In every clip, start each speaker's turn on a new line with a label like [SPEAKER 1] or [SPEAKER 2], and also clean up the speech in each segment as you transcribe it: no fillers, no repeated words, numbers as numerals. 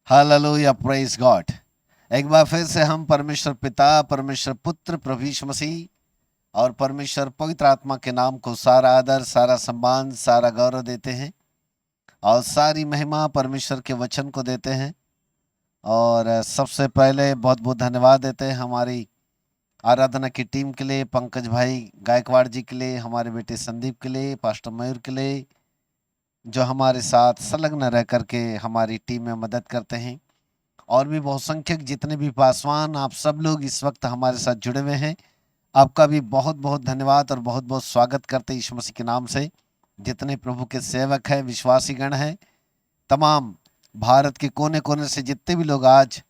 [SPEAKER 1] Hallelujah, praise God. एक बार फिर से हम परमेश्वर पिता, परमेश्वर पुत्र, प्रभु यीशु मसीह और परमेश्वर पवित्र आत्मा के नाम को सारा आदर, सारा सम्मान, सारा गौरव देते हैं और सारी महिमा परमेश्वर के वचन को देते हैं। और सबसे पहले बहुत बहुत धन्यवाद देते हैं हमारी आराधना की टीम के लिए, पंकज भाई गायकवाड़ जी के लिए, हमारे बेटे संदीप के लिए, पास्टर मयूर के लिए, जो हमारे साथ संलग्न रह करके हमारी टीम में मदद करते हैं। और भी बहुसंख्यक जितने भी पासवान आप सब लोग इस वक्त हमारे साथ जुड़े हुए हैं, आपका भी बहुत बहुत धन्यवाद और बहुत बहुत स्वागत करते हैं यीशु मसीह के नाम से। जितने प्रभु के सेवक हैं, विश्वासी गण हैं, तमाम भारत के कोने कोने से जितने भी लोग आज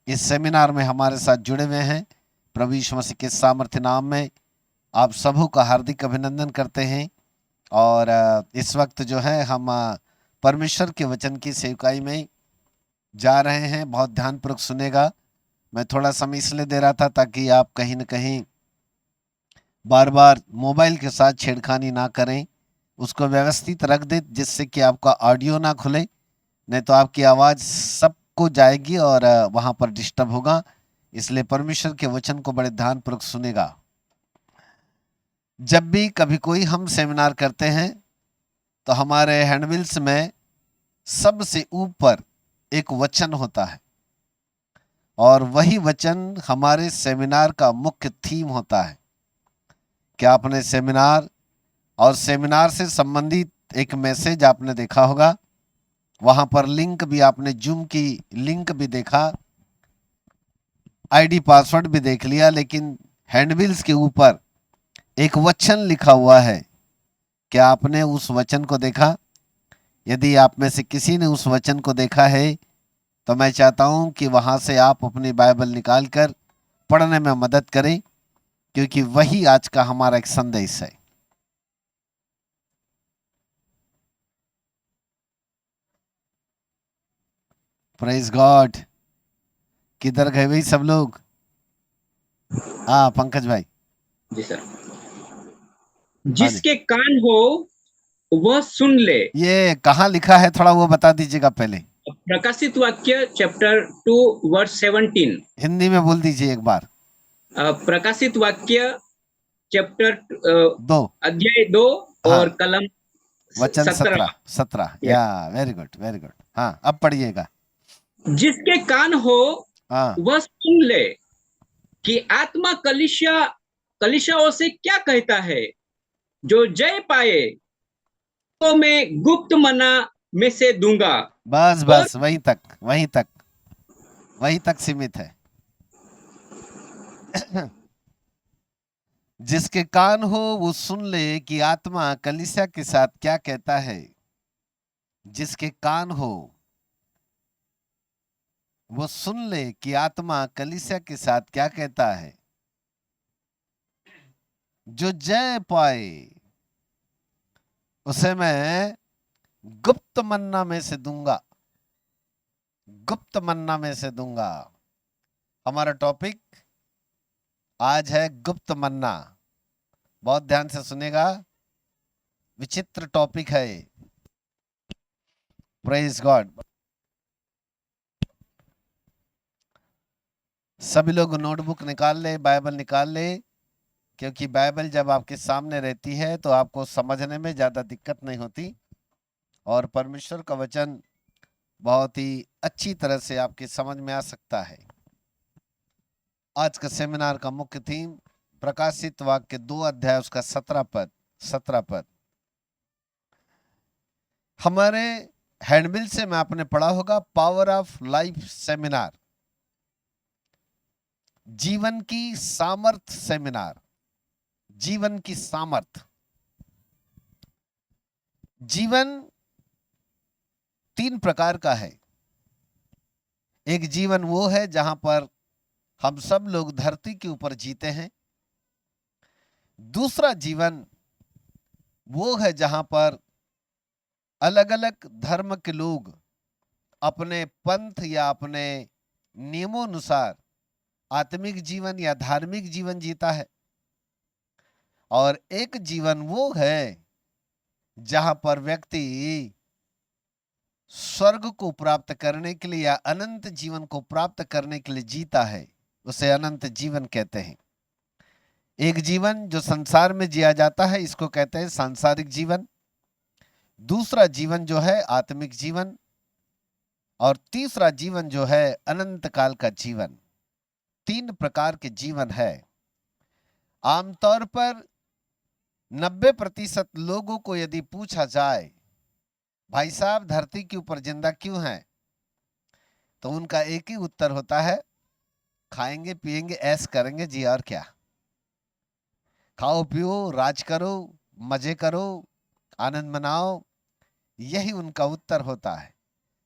[SPEAKER 1] इस सेमिनार में हमारे साथ जुड़े हुए हैं, प्रभु यीशु मसीह के सामर्थ्य नाम में आप सबों का हार्दिक अभिनंदन करते हैं। और इस वक्त जो है हम परमेश्वर के वचन की सेवकाई में जा रहे हैं। बहुत ध्यानपूर्वक सुनेगा। मैं थोड़ा समय इसलिए दे रहा था ताकि आप कहीं न कहीं बार बार मोबाइल के साथ छेड़खानी ना करें, उसको व्यवस्थित रख दें जिससे कि आपका ऑडियो ना खुले, नहीं तो आपकी आवाज़ सबको जाएगी और वहाँ पर डिस्टर्ब होगा। इसलिए परमेश्वर के वचन को बड़े ध्यानपूर्वक सुनेगा। जब भी कभी कोई हम सेमिनार करते हैं तो हमारे हैंडबिल्स में सबसे ऊपर एक वचन होता है और वही वचन हमारे सेमिनार का मुख्य थीम होता है। क्या आपने सेमिनार और सेमिनार से संबंधित एक मैसेज आपने देखा होगा? वहां पर लिंक भी, आपने जूम की लिंक भी देखा, आईडी पासवर्ड भी देख लिया, लेकिन हैंडबिल्स के ऊपर एक वचन लिखा हुआ है। क्या आपने उस वचन को देखा? यदि आप में से किसी ने उस वचन को देखा है तो मैं चाहता हूं कि वहां से आप अपनी बाइबल निकाल कर पढ़ने में मदद करें, क्योंकि वही आज का हमारा एक संदेश है। Praise God. किधर गए भाई सब लोग? हाँ पंकज भाई।
[SPEAKER 2] जी सर।
[SPEAKER 1] हाँ जी।
[SPEAKER 2] जिसके कान हो वह सुन ले।
[SPEAKER 1] ये कहाँ लिखा है, थोड़ा वो बता दीजिएगा पहले।
[SPEAKER 2] प्रकाशित वाक्य चैप्टर 2 वर्स 17।
[SPEAKER 1] हिंदी में बोल दीजिए एक बार।
[SPEAKER 2] प्रकाशित वाक्य चैप्टर
[SPEAKER 1] दो।
[SPEAKER 2] अध्याय 2 और
[SPEAKER 1] हाँ,
[SPEAKER 2] कलम
[SPEAKER 1] वचन
[SPEAKER 2] 17।
[SPEAKER 1] 17 या। Very good, very good. हाँ, अब पढ़िएगा।
[SPEAKER 2] जिसके कान हो
[SPEAKER 1] हाँ।
[SPEAKER 2] वह सुन ले कि आत्मा कलीसियाओं से क्या कहता है। जो जय पाए तो मैं गुप्त मना में से दूंगा।
[SPEAKER 1] बस
[SPEAKER 2] और
[SPEAKER 1] बस वहीं तक, वहीं तक, वहीं तक सीमित है। जिसके कान हो वो सुन ले कि आत्मा कलीसिया के साथ क्या कहता है। जिसके कान हो वो सुन ले कि आत्मा कलीसिया के साथ क्या कहता है। जो जय पाए उसे मैं गुप्त मन्ना में से दूंगा। गुप्त मन्ना में से दूंगा। हमारा टॉपिक आज है गुप्त मन्ना। बहुत ध्यान से सुनेगा, विचित्र टॉपिक है। Praise God. सभी लोग नोटबुक निकाल ले, बाइबल निकाल ले, क्योंकि बाइबल जब आपके सामने रहती है तो आपको समझने में ज़्यादा दिक्कत नहीं होती और परमेश्वर का वचन बहुत ही अच्छी तरह से आपकी समझ में आ सकता है। आज का सेमिनार का मुख्य थीम प्रकाशित वाक्य 2 अध्याय उसका 17 पद। 17 पद हमारे हैंडबिल से में आपने पढ़ा होगा, पावर ऑफ लाइफ सेमिनार, जीवन की सामर्थ सेमिनार। जीवन की सामर्थ। जीवन 3 प्रकार का है। एक जीवन वो है जहां पर हम सब लोग धरती के ऊपर जीते हैं। दूसरा जीवन वो है जहां पर अलग अलग धर्म के लोग अपने पंथ या अपने नियमों अनुसार आत्मिक जीवन या धार्मिक जीवन जीता है। और एक जीवन वो है जहां पर व्यक्ति स्वर्ग को प्राप्त करने के लिए या अनंत जीवन को प्राप्त करने के लिए जीता है, उसे अनंत जीवन कहते हैं। एक जीवन जो संसार में जिया जाता है, इसको कहते हैं सांसारिक जीवन। दूसरा जीवन जो है आत्मिक जीवन, और तीसरा जीवन जो है अनंत काल का जीवन। 3 प्रकार के जीवन है। आमतौर पर 90% लोगों को यदि पूछा जाए, भाई साहब धरती के ऊपर जिंदा क्यों हैं, तो उनका एक ही उत्तर होता है, खाएंगे पिएंगे ऐश करेंगे जी, और क्या। खाओ पियो, राज करो, मजे करो, आनंद मनाओ, यही उनका उत्तर होता है।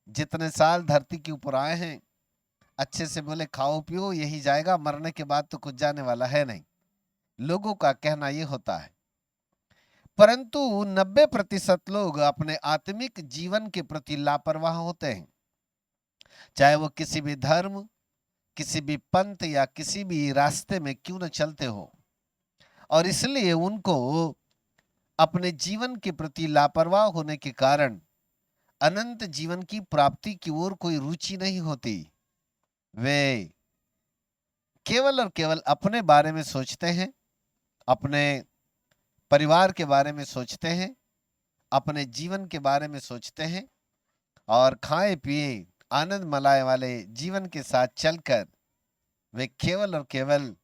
[SPEAKER 1] जितने साल धरती के ऊपर आए हैं, अच्छे से बोले खाओ पियो, यही जाएगा, मरने के बाद तो कुछ जाने वाला है नहीं। लोगों का कहना यह होता है। परंतु 90% लोग अपने आत्मिक जीवन के प्रति लापरवाह होते हैं, चाहे वो किसी भी धर्म, किसी भी पंथ या किसी भी रास्ते में क्यों न चलते हो। और इसलिए उनको अपने जीवन के प्रति लापरवाह होने के कारण अनंत जीवन की प्राप्ति की ओर कोई रुचि नहीं होती। वे केवल और केवल अपने बारे में सोचते हैं, अपने परिवार के बारे में सोचते हैं, अपने जीवन के बारे में सोचते हैं, और खाए पिए आनंद मनाए वाले जीवन के साथ चलकर वे केवल और केवल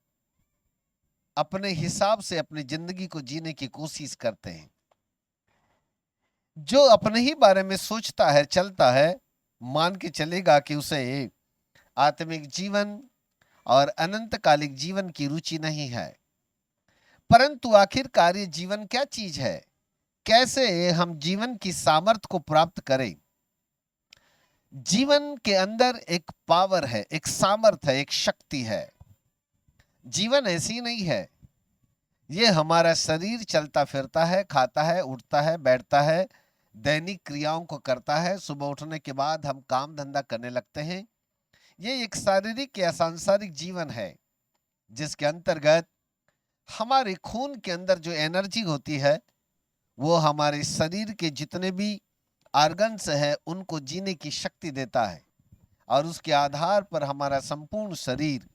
[SPEAKER 1] अपने हिसाब से अपनी जिंदगी को जीने की कोशिश करते हैं। जो अपने ही बारे में सोचता है, चलता है, मान के चलेगा कि उसे आत्मिक जीवन और अनंतकालिक जीवन की रुचि नहीं है। परंतु आखिरकार ये जीवन क्या चीज है, कैसे हम जीवन की सामर्थ्य को प्राप्त करें। जीवन के अंदर एक पावर है, एक सामर्थ्य है, एक शक्ति है। जीवन ऐसी नहीं है, ये हमारा शरीर चलता फिरता है, खाता है, उठता है, बैठता है, दैनिक क्रियाओं को करता है, सुबह उठने के बाद हम काम धंधा करने लगते हैं। ये एक शारीरिक या सांसारिक जीवन है, जिसके अंतर्गत हमारे खून के अंदर जो एनर्जी होती है, वो हमारे शरीर के जितने भी ऑर्गन्स है उनको जीने की शक्ति देता है, और उसके आधार पर हमारा संपूर्ण शरीर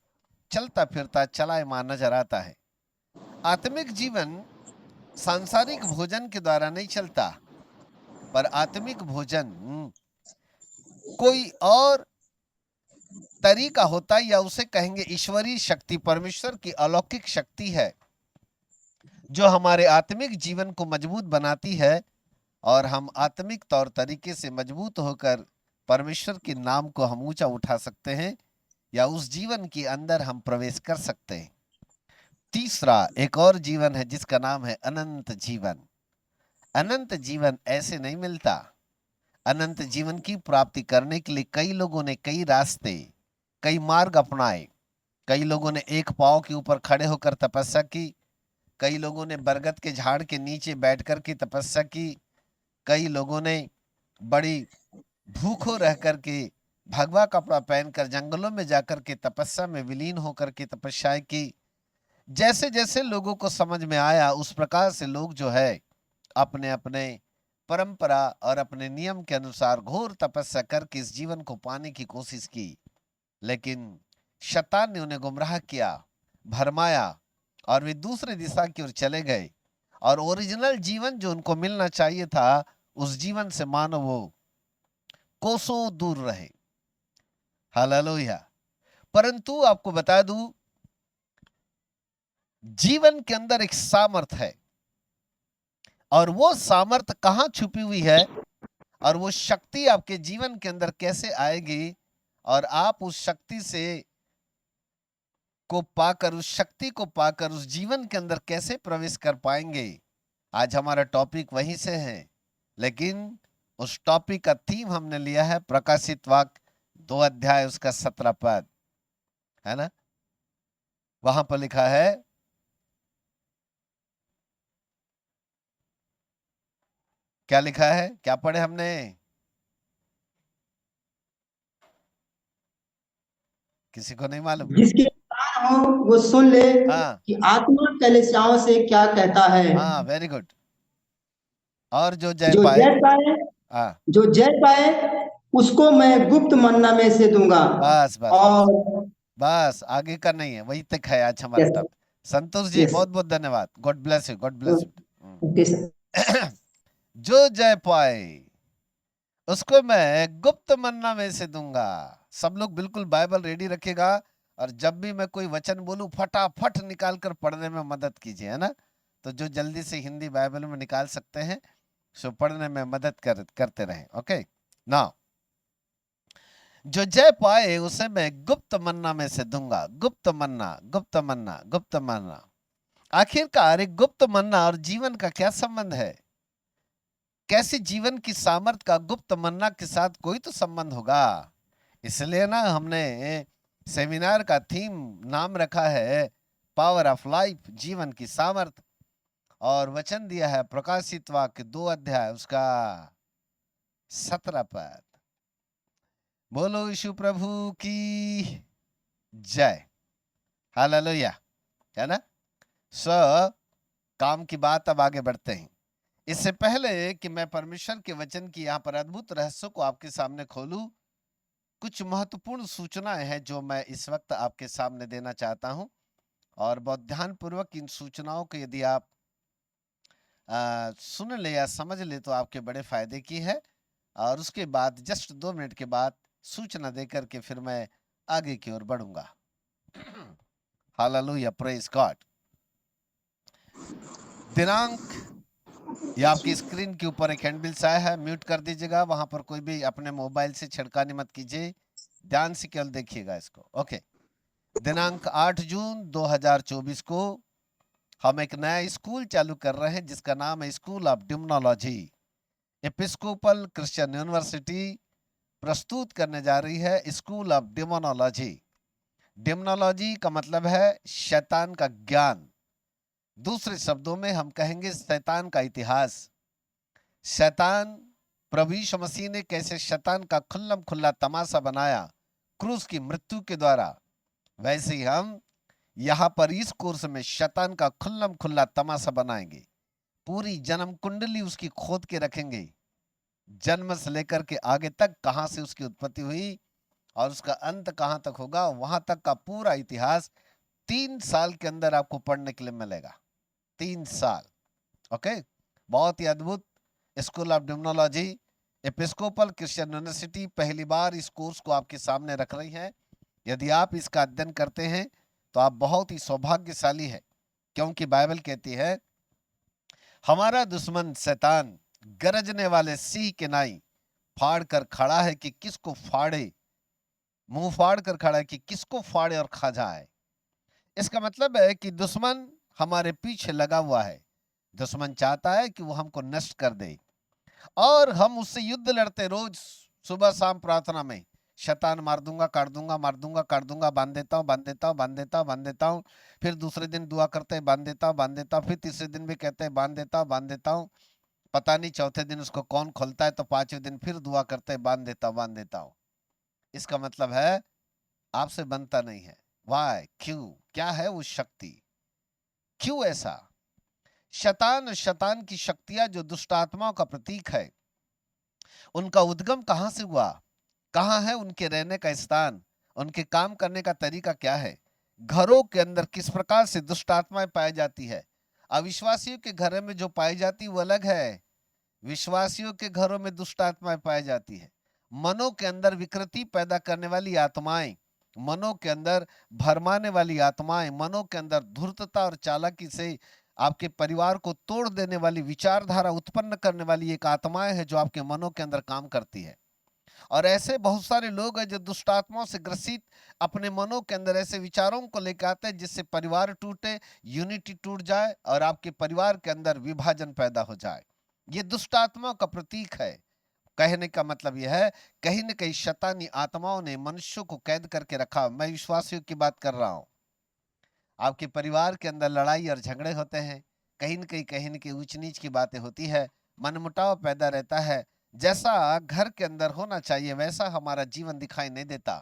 [SPEAKER 1] चलता फिरता चलायमान नजर आता है। आत्मिक जीवन सांसारिक भोजन के द्वारा नहीं चलता, पर आत्मिक भोजन कोई और तरीका होता है, या उसे कहेंगे ईश्वरीय शक्ति, परमेश्वर की अलौकिक शक्ति है, जो हमारे आत्मिक जीवन को मजबूत बनाती है, और हम आत्मिक तौर तरीके से मजबूत होकर परमेश्वर के नाम को हम ऊंचा उठा सकते हैं, या उस जीवन के अंदर हम प्रवेश कर सकते हैं। तीसरा एक और जीवन है जिसका नाम है अनंत जीवन। अनंत जीवन ऐसे नहीं मिलता। अनंत जीवन की प्राप्ति करने के लिए कई लोगों ने कई रास्ते, कई मार्ग अपनाए। कई लोगों ने एक पांव के ऊपर खड़े होकर तपस्या की, कई लोगों ने बरगद के झाड़ के नीचे बैठकर के तपस्या की, कई लोगों ने बड़ी भूखों रह करके भगवा कपड़ा पहनकर जंगलों में जाकर के तपस्या में विलीन होकर के तपस्याएं की। जैसे जैसे लोगों को समझ में आया, उस प्रकार से लोग जो है अपने अपने परंपरा और अपने नियम के अनुसार घोर तपस्या करके इस जीवन को पाने की कोशिश की। लेकिन शैतान ने उन्हें गुमराह किया, भरमाया, और वे दूसरी दिशा की ओर चले गए, और ओरिजिनल जीवन जो उनको मिलना चाहिए था, उस जीवन से मानो वो कोसों दूर रहे। हालेलुया। परंतु आपको बता दूं, जीवन के अंदर एक सामर्थ है, और वो सामर्थ कहां छुपी हुई है, और वो शक्ति आपके जीवन के अंदर कैसे आएगी, और आप उस शक्ति से को पाकर, उस शक्ति को पाकर उस जीवन के अंदर कैसे प्रवेश कर पाएंगे। आज हमारा टॉपिक वहीं से है, लेकिन उस टॉपिक का थीम हमने लिया है प्रकाशित वाक्य 2 अध्याय उसका 17 पद, है ना। वहां पर लिखा है, क्या लिखा है, क्या पढ़े हमने, किसी को नहीं मालूम।
[SPEAKER 3] जिसके कान हो वो सुन ले
[SPEAKER 1] हाँ
[SPEAKER 3] कि आत्मा कलीसियाओं से क्या कहता है।
[SPEAKER 1] हाँ, वेरी गुड। और जो जय
[SPEAKER 3] जो
[SPEAKER 1] पाए,
[SPEAKER 3] जय पाए
[SPEAKER 1] हाँ
[SPEAKER 3] जो जय पाए उसको मैं गुप्त मन्ना में से दूंगा।
[SPEAKER 1] बस बस बस
[SPEAKER 3] और
[SPEAKER 1] बस, आगे का नहीं है, वही तक है आज हमारा
[SPEAKER 3] yes
[SPEAKER 1] topic. Santosh ji,
[SPEAKER 3] yes
[SPEAKER 1] बहुत बहुत धन्यवाद। God bless you, God bless you.
[SPEAKER 3] Okay sir.
[SPEAKER 1] जो जय पाए उसको मैं गुप्त मन्ना में से दूंगा। सब लोग बिल्कुल बाइबल रेडी रखेगा, और जब भी मैं कोई वचन बोलूं फटाफट निकाल कर पढ़ने में मदद कीजिए, है ना। तो जो जल्दी से हिंदी बाइबल में निकाल सकते हैं सो पढ़ने में मदद करते रहें। ओके ना, जो जय पाए उसे मैं गुप्त मन्ना में से दूंगा। गुप्त मन्ना, गुप्त मन्ना, गुप्त मन्ना। आखिरकार एक गुप्त मन्ना और जीवन का क्या संबंध है? कैसे जीवन की सामर्थ का गुप्त मन्ना के साथ कोई तो संबंध होगा। इसलिए ना हमने सेमिनार का थीम नाम रखा है पावर ऑफ लाइफ, जीवन की सामर्थ। और वचन दिया है प्रकाशित वाक्य 2 अध्याय उसका 17 पद। बोलो यीशु प्रभु की जय, हालेलुया, है ना। सो काम की बात, अब आगे बढ़ते हैं। इससे पहले कि मैं परमेश्वर के वचन की यहाँ पर अद्भुत रहस्यों को आपके सामने खोलूं, कुछ महत्वपूर्ण सूचनाएं हैं जो मैं इस वक्त आपके सामने देना चाहता हूं। और बहुत ध्यानपूर्वक इन सूचनाओं को यदि आप सुन ले या समझ ले तो आपके बड़े फायदे की है। और उसके बाद जस्ट 2 मिनट के बाद सूचना देकर के फिर मैं आगे की ओर बढ़ूंगा। Hallelujah, praise God. दिनांक, ये आपकी स्क्रीन के ऊपर एक हैंडबिल सा है, म्यूट कर दीजिएगा। वहां पर कोई भी अपने मोबाइल से छिड़कानी मत कीजिए, ध्यान से केवल देखिएगा इसको। ओके, दिनांक 8 जून 2024 को हम एक नया स्कूल चालू कर रहे हैं जिसका नाम है school of demonology. Episcopal Christian university प्रस्तुत करने जा रही है स्कूल ऑफ डिमोनोलॉजी। डिमोनोलॉजी का मतलब है शैतान का ज्ञान। दूसरे शब्दों में हम कहेंगे शैतान का इतिहास। शैतान, प्रभु यीशु मसीह ने कैसे शैतान का खुल्लम खुल्ला तमाशा बनाया क्रूस की मृत्यु के द्वारा, वैसे ही हम यहाँ पर इस कोर्स में शैतान का खुल्लम खुल्ला तमाशा बनाएंगे। पूरी जन्म कुंडली उसकी खोद के रखेंगे, जन्म से लेकर के आगे तक, कहां से उसकी उत्पत्ति हुई और उसका अंत कहां तक होगा, वहां तक का पूरा इतिहास 3 साल के अंदर आपको पढ़ने के लिए मिलेगा। 3 साल। ओके, बहुत ही अद्भुत school of demonology episcopal Christian university पहली बार इस कोर्स को आपके सामने रख रही है। यदि आप इसका अध्ययन करते हैं तो आप बहुत ही सौभाग्यशाली है, क्योंकि बाइबल कहती है हमारा दुश्मन शैतान गरजने वाले सिंह के नाई फाड़ कर खड़ा है कि किसको फाड़े, मुंह फाड़ कर खड़ा है कि किसको फाड़े और खा जाए। इसका मतलब है कि दुश्मन हमारे पीछे लगा हुआ है। दुश्मन चाहता है कि वो हमको नष्ट कर दे, और हम उससे युद्ध लड़ते रोज सुबह शाम प्रार्थना में। शैतान मार दूंगा, काट दूंगा, मार दूंगा, काट दूंगा, बांध देता हूँ, बांध देता हूँ, बांध देता हूँ, बांध देता हूँ। फिर दूसरे दिन दुआ करते हैं, बांध देता हूँ, बांध देता हूँ। फिर तीसरे दिन भी कहते हैं बांध देता हूँ, बांध देता हूँ। पता नहीं चौथे दिन उसको कौन खोलता है, तो 5वें दिन फिर दुआ करते हैं, बांध देता हूँ, बांध देता हूँ। इसका मतलब है आपसे बनता नहीं है। वाई, क्यों, क्या है वो शक्ति, क्यों ऐसा? शैतान, शैतान की शक्तियां जो दुष्ट आत्माओं का प्रतीक है, उनका उद्गम कहां से हुआ, कहां है उनके रहने का स्थान, उनके काम करने का तरीका क्या है, घरों के अंदर किस प्रकार से दुष्ट आत्माएं पाई जाती है। अविश्वासियों के घर में जो पाई जाती है वो अलग है, विश्वासियों के घरों में दुष्ट आत्माएं पाई जाती है। मनों के अंदर विकृति पैदा करने वाली आत्माएं, मनों के अंदर भरमाने वाली आत्माएं, मनों के अंदर धूर्तता और चालाकी से आपके परिवार को तोड़ देने वाली विचारधारा उत्पन्न करने वाली एक आत्माएं है जो आपके मनों के अंदर काम करती है। और ऐसे बहुत सारे लोग हैं जो दुष्ट आत्माओं से ग्रसित अपने मनों के अंदर ऐसे विचारों को लेकर आते हैं जिससे परिवार टूटे, यूनिटी टूट जाए और आपके परिवार के अंदर विभाजन पैदा हो जाए। ये दुष्ट आत्माओं का प्रतीक है। कहने का मतलब यह है कहीं न कहीं शैतानी आत्माओं ने मनुष्यों को कैद करके रखा। मैं विश्वासियों की बात कर रहा हूं। आपके परिवार के अंदर लड़ाई और झगड़े होते हैं, कहीं न कहीं ऊंच नीच की बातें होती है, मनमुटाव पैदा रहता है। जैसा घर के अंदर होना चाहिए वैसा हमारा जीवन दिखाई नहीं देता।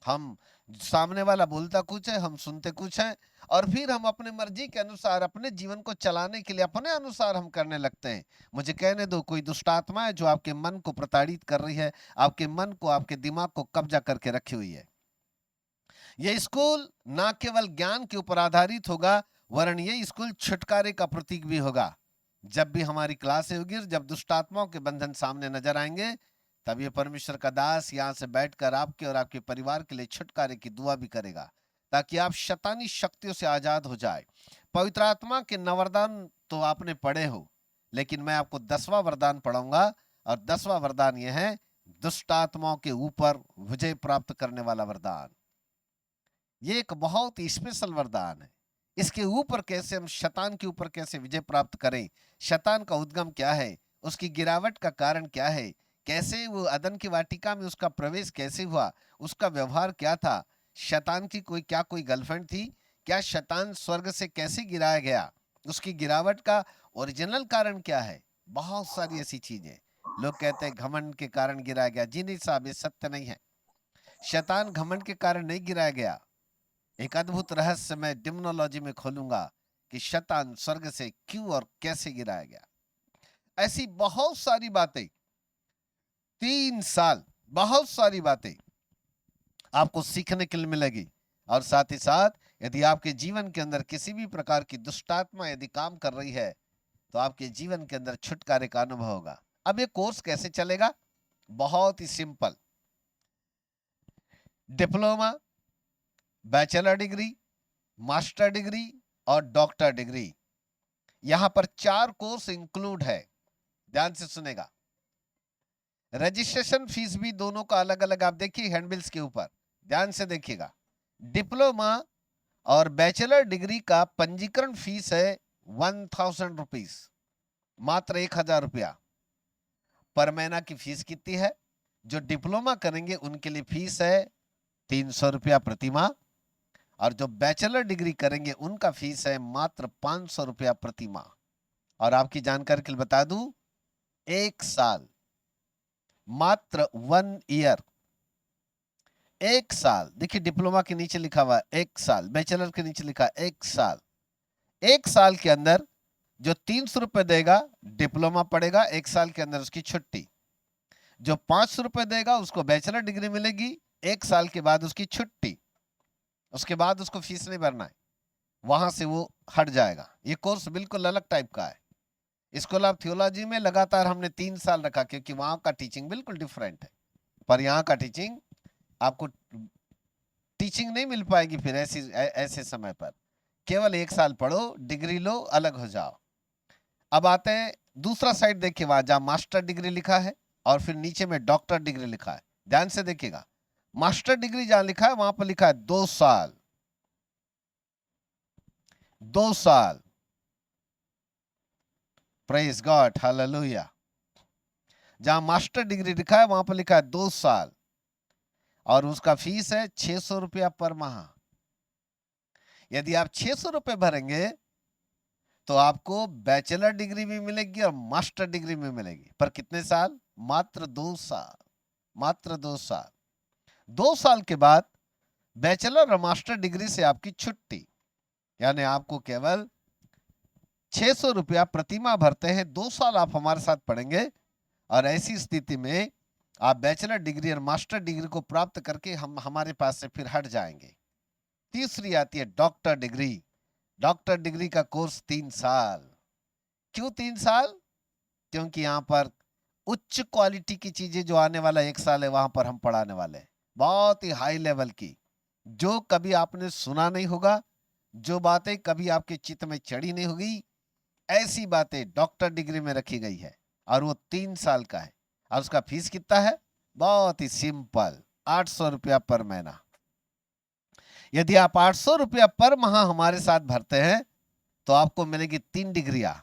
[SPEAKER 1] हम सामने वाला बोलता कुछ है, हम सुनते कुछ है, और फिर हम अपने मर्जी के अनुसार अपने जीवन को चलाने के लिए अपने अनुसार हम करने लगते हैं। मुझे कहने दो, कोई दुष्ट आत्मा है जो आपके मन को प्रताड़ित कर रही है, आपके मन को, आपके दिमाग को कब्जा करके रखी हुई है। ये स्कूल ना केवल ज्ञान के ऊपर आधारित होगा, वरन ये स्कूल छुटकारे का प्रतीक भी होगा। जब भी हमारी क्लासें होगी, जब दुष्ट आत्माओं के बंधन सामने नजर आएंगे, तब ये परमेश्वर का दास यहाँ से बैठकर आपके और आपके परिवार के लिए छुटकारे की दुआ भी करेगा, ताकि आप शैतानी शक्तियों से आजाद हो जाए। पवित्र आत्मा के 9 वरदान तो आपने पढ़े हो, लेकिन मैं आपको 10वां वरदान पढ़ाऊंगा, और 10वां वरदान यह है, दुष्ट आत्माओं के ऊपर विजय प्राप्त करने वाला वरदान। ये एक बहुत ही स्पेशल वरदान है। इसके ऊपर कैसे हम शैतान के ऊपर कैसे विजय प्राप्त करें, शैतान का उद्गम क्या है, उसकी गिरावट का कारण क्या है, कैसे वो अदन की वाटिका में उसका प्रवेश कैसे हुआ, उसका व्यवहार क्या था, शैतान की कोई गर्लफ्रेंड थी क्या, शैतान स्वर्ग से कैसे गिराया गया, उसकी गिरावट का ओरिजिनल कारण क्या है। बहुत सारी ऐसी चीजें। लोग कहते हैं घमंड के कारण गिराया गया। जी नहीं साहब, ये सत्य नहीं है। शैतान घमंड के कारण नहीं गिराया गया। एक अद्भुत रहस्य मैं डिमोनोलॉजी में खोलूंगा कि शैतान स्वर्ग से क्यों और कैसे गिराया गया। ऐसी बहुत सारी बातें, 3 साल बहुत सारी बातें आपको सीखने के लिए मिलेगी। और साथ ही साथ यदि आपके जीवन के अंदर किसी भी प्रकार की दुष्टात्मा यदि काम कर रही है, तो आपके जीवन के अंदर छुटकारे का अनुभव होगा। अब ये कोर्स कैसे चलेगा? बहुत ही simple. Diploma, bachelor degree, master degree और डॉक्टर डिग्री, यहां पर 4 कोर्स इंक्लूड है। ध्यान से सुनेगा। रजिस्ट्रेशन फीस भी दोनों का अलग अलग आप देखिए हैंडबिल्स के ऊपर, ध्यान से देखिएगा। डिप्लोमा और बैचलर डिग्री का पंजीकरण फीस है 1000 रुपीज, मात्र 1000 रुपया पर महीना की फीस कितनी है? जो डिप्लोमा करेंगे उनके लिए फीस है 300 रुपया प्रति माह, और जो बैचलर डिग्री करेंगे उनका फीस है मात्र 500 रुपया प्रति माह। और आपकी जानकारी के लिए बता दूं, 1 साल, मात्र 1 ईयर, 1 साल। देखिए डिप्लोमा के नीचे लिखा हुआ 1 साल, बैचलर के नीचे लिखा 1 साल। 1 साल के अंदर जो 300 रुपए देगा डिप्लोमा पढ़ेगा, 1 साल के अंदर उसकी छुट्टी। जो 500 रुपए देगा उसको बैचलर डिग्री मिलेगी, 1 साल के बाद उसकी छुट्टी। उसके बाद उसको फीस नहीं भरना है, वहां से वो हट जाएगा। ये कोर्स बिल्कुल अलग टाइप का है। स्कूल ऑफ थियोलॉजी में लगातार हमने 3 साल रखा, क्योंकि वहां का टीचिंग बिल्कुल डिफरेंट है। पर यहाँ का टीचिंग आपको टीचिंग नहीं मिल पाएगी फिर ऐसे समय पर। केवल 1 साल पढ़ो, डिग्री लो, अलग हो जाओ। अब आते हैं दूसरा साइड, देखिए वहां जहां मास्टर डिग्री लिखा है और फिर नीचे में डॉक्टर डिग्री लिखा है। ध्यान से देखिएगा, मास्टर डिग्री जहां लिखा है वहां पर लिखा है 2 साल, 2 साल। Praise God, hallelujah. जहां मास्टर डिग्री लिखा है वहां पर लिखा है 2 साल, और उसका फीस है 600 रुपया पर माह। यदि आप 600 रुपए भरेंगे तो आपको बैचलर डिग्री भी मिलेगी और मास्टर डिग्री भी मिलेगी। पर कितने साल? मात्र 2 साल, मात्र 2 साल। 2 साल के बाद बैचलर और मास्टर डिग्री से आपकी छुट्टी, यानी आपको केवल 600 रुपया प्रतिमाह भरते हैं। 2 साल आप हमारे साथ पढ़ेंगे, और ऐसी स्थिति में आप बैचलर डिग्री और मास्टर डिग्री को प्राप्त करके हम हमारे पास से फिर हट जाएंगे। तीसरी आती है डॉक्टर डिग्री। डॉक्टर डिग्री का कोर्स 3 साल। क्यों 3 साल? क्योंकि यहाँ पर उच्च क्वालिटी की चीजें जो आने वाला 1 साल है वहां पर हम पढ़ाने वाले हैं, बहुत ही हाई लेवल की, जो कभी आपने सुना नहीं होगा, जो बातें कभी आपके चित्त में चढ़ी नहीं होगी, ऐसी बातें डॉक्टर डिग्री में रखी गई है। और वो 3 साल का है। और उसका फीस कितना है? बहुत ही सिंपल, 800 रुपया पर महीना। यदि आप 800 रुपया पर माह हमारे साथ भरते हैं तो आपको मिलेगी 3 डिग्रियां,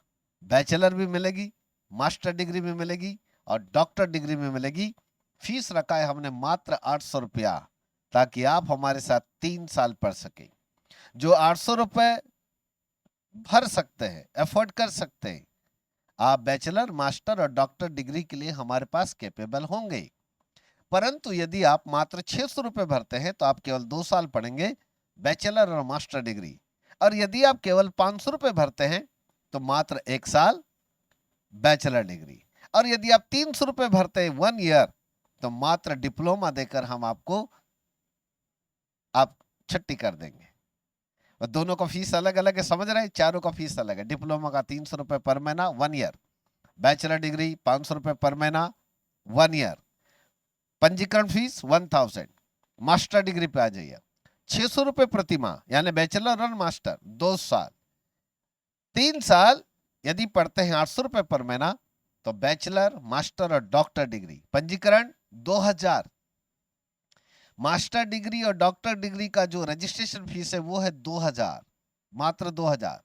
[SPEAKER 1] बैचलर भी मिलेगी, मास्टर डिग्री भी मिलेगी और डॉक्टर डिग्री भी मिलेगी। फीस रखा है हमने मात्र 800 रुपया, ताकि आप हमारे साथ 3 साल पढ़ सके। जो 800 रुपए भर सकते हैं, एफोर्ड कर सकते हैं, आप बैचलर, मास्टर और डॉक्टर डिग्री के लिए हमारे पास कैपेबल होंगे। परंतु यदि आप मात्र 600 रुपए भरते हैं तो आप केवल 2 साल पढ़ेंगे बैचलर और मास्टर डिग्री। और यदि आप केवल 500 रुपए भरते हैं तो मात्र 1 साल बैचलर डिग्री। और यदि आप 300 रुपए भरते हैं 1 ईयर तो मात्र डिप्लोमा देकर हम आपको आप छुट्टी कर देंगे। और दोनों का फीस अलग अलग है, समझ रहे हैं? चारों का फीस अलग है। डिप्लोमा का 300 रुपए पर महीना 1 ईयर, बैचलर डिग्री 500 रुपए पर महीना 1 ईयर, पंजीकरण फीस 1000। मास्टर डिग्री पे आ जाइए 600 रुपए प्रति माह, यानी बैचलर और मास्टर 2 साल। 3 साल यदि पढ़ते हैं 800 रुपए पर महीना तो बैचलर, मास्टर और डॉक्टर डिग्री पंजीकरण 2000। मास्टर डिग्री और डॉक्टर डिग्री का जो रजिस्ट्रेशन फीस है वो है 2000, मात्र 2000,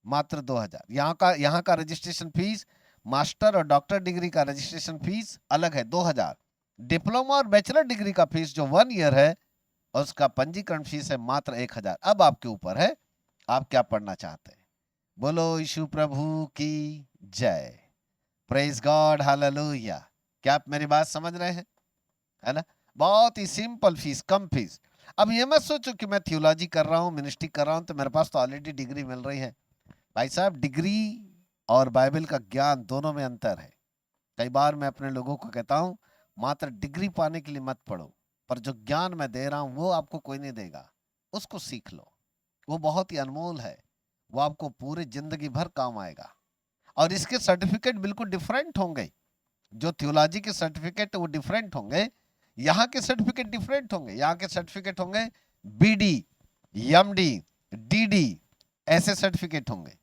[SPEAKER 1] मात्र 2000। यहाँ का रजिस्ट्रेशन फीस, मास्टर और डॉक्टर डिग्री का रजिस्ट्रेशन फीस अलग है 2000। डिप्लोमा और बैचलर डिग्री का फीस जो 1 ईयर है उसका पंजीकरण फीस है मात्र 1000। अब आपके ऊपर है आप क्या पढ़ना चाहते हैं। बोलो यीशु प्रभु की जय, प्रेज गॉड, हालेलुया। क्या आप मेरी बात समझ रहे हैं? है ना? बहुत ही सिंपल फीस, कम फीस। अब ये मत सोचो कि मैं थियोलॉजी कर रहा हूँ, मिनिस्ट्री कर रहा हूँ तो मेरे पास तो ऑलरेडी डिग्री मिल रही है। भाई साहब, डिग्री और बाइबल का ज्ञान दोनों में अंतर है। कई बार मैं अपने लोगों को कहता हूँ मात्र डिग्री पाने के लिए मत पढ़ो, पर जो ज्ञान मैं दे रहा हूँ वो आपको कोई नहीं देगा, उसको सीख लो। वो बहुत ही अनमोल है, वो आपको पूरी जिंदगी भर काम आएगा। और इसके सर्टिफिकेट बिल्कुल डिफरेंट होंगे। जो थियोलॉजी के सर्टिफिकेट वो डिफरेंट होंगे, यहाँ के सर्टिफिकेट डिफरेंट होंगे। यहाँ के सर्टिफिकेट होंगे बीडी, एमडी, डीडी, ऐसे सर्टिफिकेट होंगे।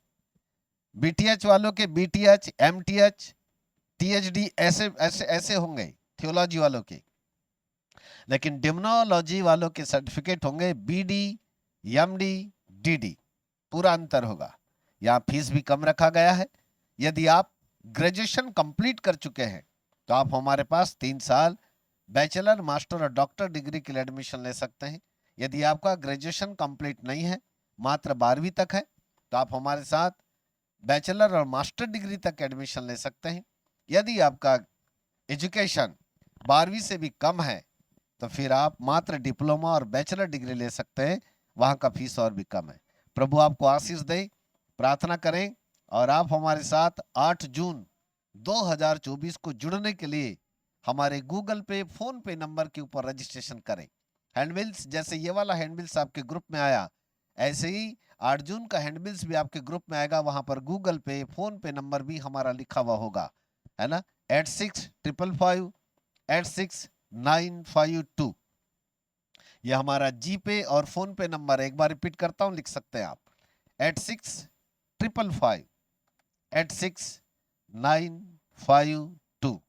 [SPEAKER 1] बीटीएच वालों के बीटीएच, एमटीएच, टीएचडी ऐसे ऐसे ऐसे होंगे थियोलॉजी वालों के। लेकिन डिमनोलॉजी वालों के सर्टिफिकेट होंगे बीडी, एमडी, डीडी। पूरा अंतर होगा। यहाँ फीस भी कम रखा गया है। यदि आप ग्रेजुएशन कंप्लीट कर चुके हैं तो आप हमारे पास 3 साल बैचलर, मास्टर और डॉक्टर डिग्री के लिए एडमिशन ले सकते हैं। यदि आपका ग्रेजुएशन कंप्लीट नहीं है, मात्र 12वीं तक है, तो आप हमारे साथ बैचलर और मास्टर डिग्री तक एडमिशन ले सकते हैं। यदि आपका एजुकेशन 12वीं से भी कम है तो फिर आप मात्र डिप्लोमा और बैचलर डिग्री ले सकते हैं, वहां का फीस और भी कम है। प्रभु आपको आशीष दे। प्रार्थना करें और आप हमारे साथ 8 जून 2024 को जुड़ने के लिए हमारे गूगल पे, फोन पे नंबर के ऊपर रजिस्ट्रेशन करें। हैंडबिल्स, जैसे ये वाला हैंडबिल्स आपके ग्रुप में आया, ऐसे ही 8 जून का हैंडबिल्स भी आपके ग्रुप में आएगा। वहां पर गूगल पे, फोन पे नंबर भी हमारा लिखा हुआ होगा, है ना? 8655 86952। ये हमारा जी पे और फोन पे नंबर, एक बार रिपीट करता हूं, लिख सकते हैं आप 8655 86952।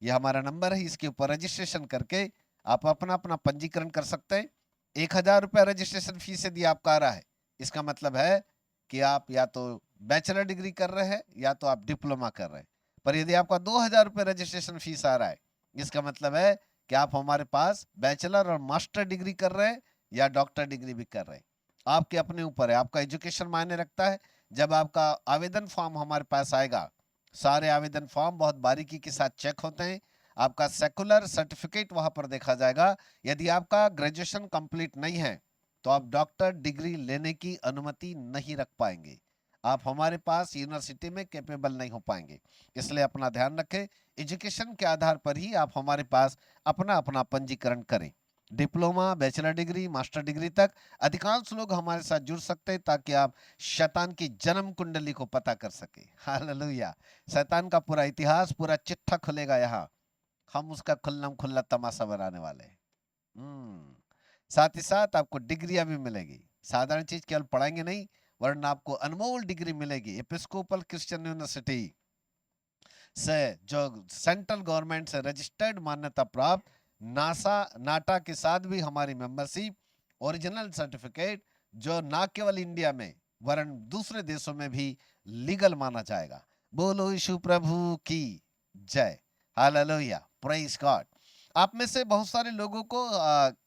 [SPEAKER 1] ये हमारा नंबर है। इसके ऊपर रजिस्ट्रेशन करके आप अपना अपना पंजीकरण कर सकते हैं। 1000 रुपया रजिस्ट्रेशन फीस यदि आपका आ रहा है, इसका मतलब है कि आप या तो बैचलर डिग्री कर रहे हैं या तो आप डिप्लोमा कर रहे हैं। पर यदि आपका 2000 रुपये रजिस्ट्रेशन फीस आ रहा है, इसका मतलब है कि आप हमारे पास बैचलर और मास्टर डिग्री कर रहे हैं या डॉक्टर डिग्री भी कर रहे हैं। आपके अपने ऊपर है, आपका एजुकेशन मायने रखता है। जब आपका आवेदन फॉर्म हमारे पास आएगा, सारे आवेदन फॉर्म बहुत बारीकी के साथ चेक होते हैं। आपका सेकुलर सर्टिफिकेट वहां पर देखा जाएगा। यदि आपका ग्रेजुएशन कंप्लीट नहीं है तो आप डॉक्टर डिग्री लेने की अनुमति नहीं रख पाएंगे। आप हमारे पास यूनिवर्सिटी में कैपेबल नहीं हो पाएंगे। इसलिए अपना ध्यान रखें। एजुकेशन के आधार पर ही आप हमारे पास अपना अपना पंजीकरण करें। Diploma, bachelor degree, master degree तक अधिकांश लोग हमारे साथ जुड़ सकते हैं ताकि आप शैतान की जन्म कुंडली को पता कर सके। हालेलुया। शैतान का पूरा इतिहास, पूरा चिट्ठा खुलेगा यहाँ। हम उसका खुल्लम खुल्ला तमाशा बनाने वाले हैं। साथ ही साथ आपको डिग्रियां भी मिलेगी। साधारण चीज केवल पढ़ाएंगे नहीं, वरना आपको अनमोल डिग्री मिलेगी। एपिस्कोपल क्रिश्चियन यूनिवर्सिटी से, जो सेंट्रल गवर्नमेंट से रजिस्टर्ड मान्यता प्राप्त, नाटा के साथ भी हमारी मेंबरशिप, ओरिजिनल सर्टिफिकेट, जो ना केवल इंडिया में वरन दूसरे देशों में भी लीगल माना जाएगा। बोलो यीशु प्रभु की जय, हालेलुया, प्रेज गॉड। आप में से बहुत सारे लोगों को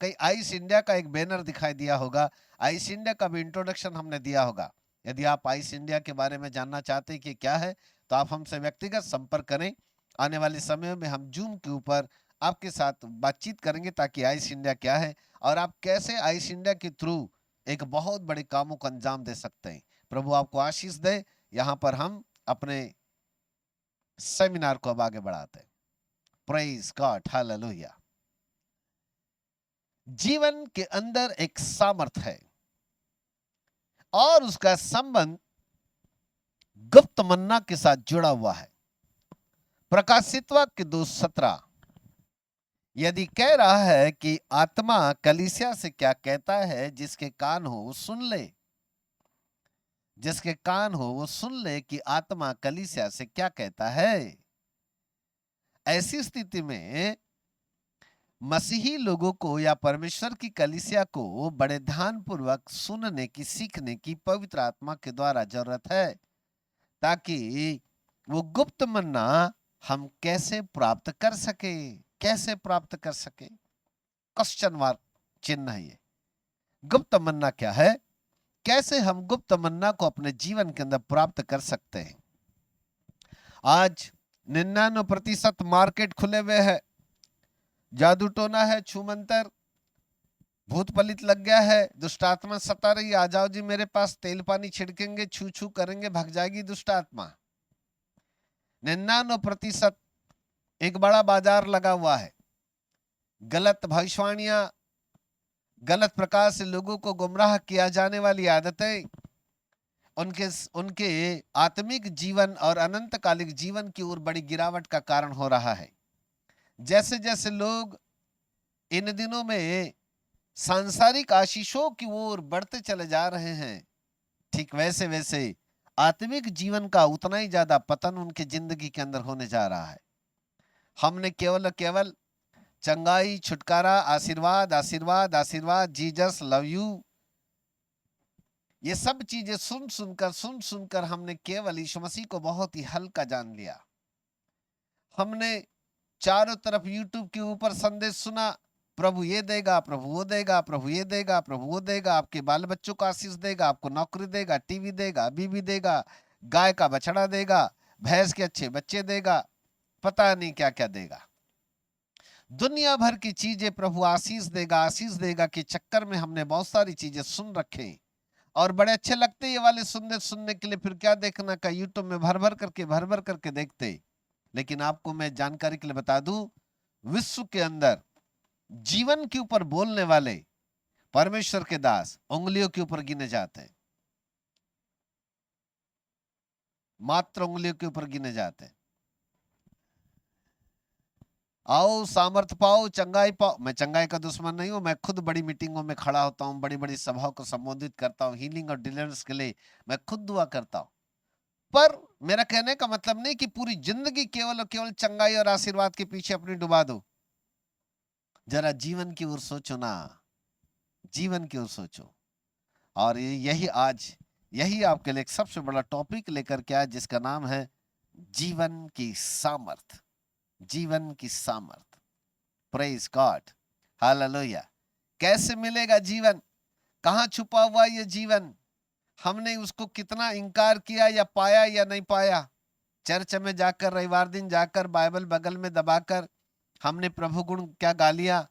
[SPEAKER 1] कई आइस इंडिया का एक बैनर दिखाई दिया होगा। आइस इंडिया का भी इंट्रोडक्शन हमने दिया होगा। यदि आप आइस इंडिया के बारे में जानना चाहते हैं कि क्या है, तो आप हमसे व्यक्तिगत संपर्क करें। आने वाले समय में हम जूम के ऊपर आपके साथ बातचीत करेंगे ताकि आइस इंडिया क्या है और आप कैसे आइस इंडिया के थ्रू एक बहुत बड़े कामों को अंजाम दे सकते हैं। प्रभु आपको आशीष दे। यहाँ पर हम अपने सेमिनार को अब आगे बढ़ाते हैं। Praise God, hallelujah. जीवन के अंदर एक सामर्थ है और उसका संबंध गुप्त मन्ना के साथ जुड़ा हुआ है। प्रकाशित वाक्य 2:17 यदि कह रहा है कि आत्मा कलीसिया से क्या कहता है, जिसके कान हो वो सुन ले। जिसके कान हो वो सुन ले कि आत्मा कलीसिया से क्या कहता है। ऐसी स्थिति में मसीही लोगों को या परमेश्वर की कलीसिया को बड़े ध्यानपूर्वक सुनने की, सीखने की पवित्र आत्मा के द्वारा जरूरत है, ताकि वो गुप्त मन्ना हम कैसे प्राप्त कर सके। कैसे प्राप्त कर सके, क्वेश्चन मार्क चिन्ह है ये। गुप्त मन्ना क्या है, कैसे हम गुप्त मन्ना को अपने जीवन के अंदर प्राप्त कर सकते हैं। आज 99% मार्केट खुले हुए है। जादू टोना है, छूमंतर, भूत पलित लग गया है, दुष्ट आत्मा सता रही, आ जाओ जी मेरे पास, तेल पानी छिड़केंगे, छू छू करेंगे, भग जाएगी दुष्ट आत्मा। 99% एक बड़ा बाजार लगा हुआ है। गलत भविष्यवाणियां, गलत प्रकार से लोगों को गुमराह किया जाने वाली आदतें उनके आत्मिक जीवन और अनंतकालिक जीवन की ओर बड़ी गिरावट का कारण हो रहा है। जैसे जैसे लोग इन दिनों में सांसारिक आशीषों की ओर बढ़ते चले जा रहे हैं, ठीक वैसे वैसे आत्मिक जीवन का उतना ही ज्यादा पतन उनकी जिंदगी के अंदर होने जा रहा है। हमने केवल चंगाई, छुटकारा, आशीर्वाद आशीर्वाद आशीर्वाद, जीसस लव यू, ये सब चीजें सुन सुनकर हमने केवल यीशु मसीह को बहुत ही हल्का जान लिया। हमने चारों तरफ यूट्यूब के ऊपर संदेश सुना, प्रभु ये देगा, प्रभु वो देगा, प्रभु ये देगा, प्रभु वो देगा, आपके बाल बच्चों को आशीष देगा, आपको नौकरी देगा, टीवी देगा, बीवी देगा, गाय का बछड़ा देगा, भैंस के अच्छे बच्चे देगा, पता नहीं क्या क्या देगा। दुनिया भर की चीजें प्रभु आशीष देगा के चक्कर में हमने बहुत सारी चीजें सुन रखे और बड़े अच्छे लगते ये वाले सुनने के लिए। फिर क्या देखना का यूट्यूब में भर भर करके देखते। लेकिन आपको मैं जानकारी के लिए बता दूं, विश्व के अंदर जीवन के ऊपर बोलने वाले परमेश्वर के दास उंगलियों के ऊपर गिने जाते हैं, मात्र उंगलियों के ऊपर गिने जाते हैं। आओ सामर्थ पाओ, चंगाई पाओ। मैं चंगाई का दुश्मन नहीं हूं, मैं खुद बड़ी मीटिंगों में खड़ा होता हूं, बड़ी बड़ी सभाओं को संबोधित करता हूं, हीलिंग और डिलीवरेंस के लिए मैं खुद दुआ करता हूं। पर मेरा कहने का मतलब नहीं कि पूरी जिंदगी केवल और केवल चंगाई और आशीर्वाद के पीछे अपनी डुबा दो। जरा जीवन की ओर सोचो ना, जीवन की ओर सोचो। और यही आपके लिए एक सबसे बड़ा टॉपिक लेकर के आया, जिसका नाम है जीवन की सामर्थ। जीवन की सामर्थ। Praise God, hallelujah. कैसे मिलेगा जीवन, कहां छुपा हुआ ये जीवन, हमने उसको कितना इंकार किया या पाया या नहीं पाया। चर्च में जाकर, रविवार दिन जाकर, बाइबल बगल में दबाकर हमने प्रभु गुण क्या गा लिया,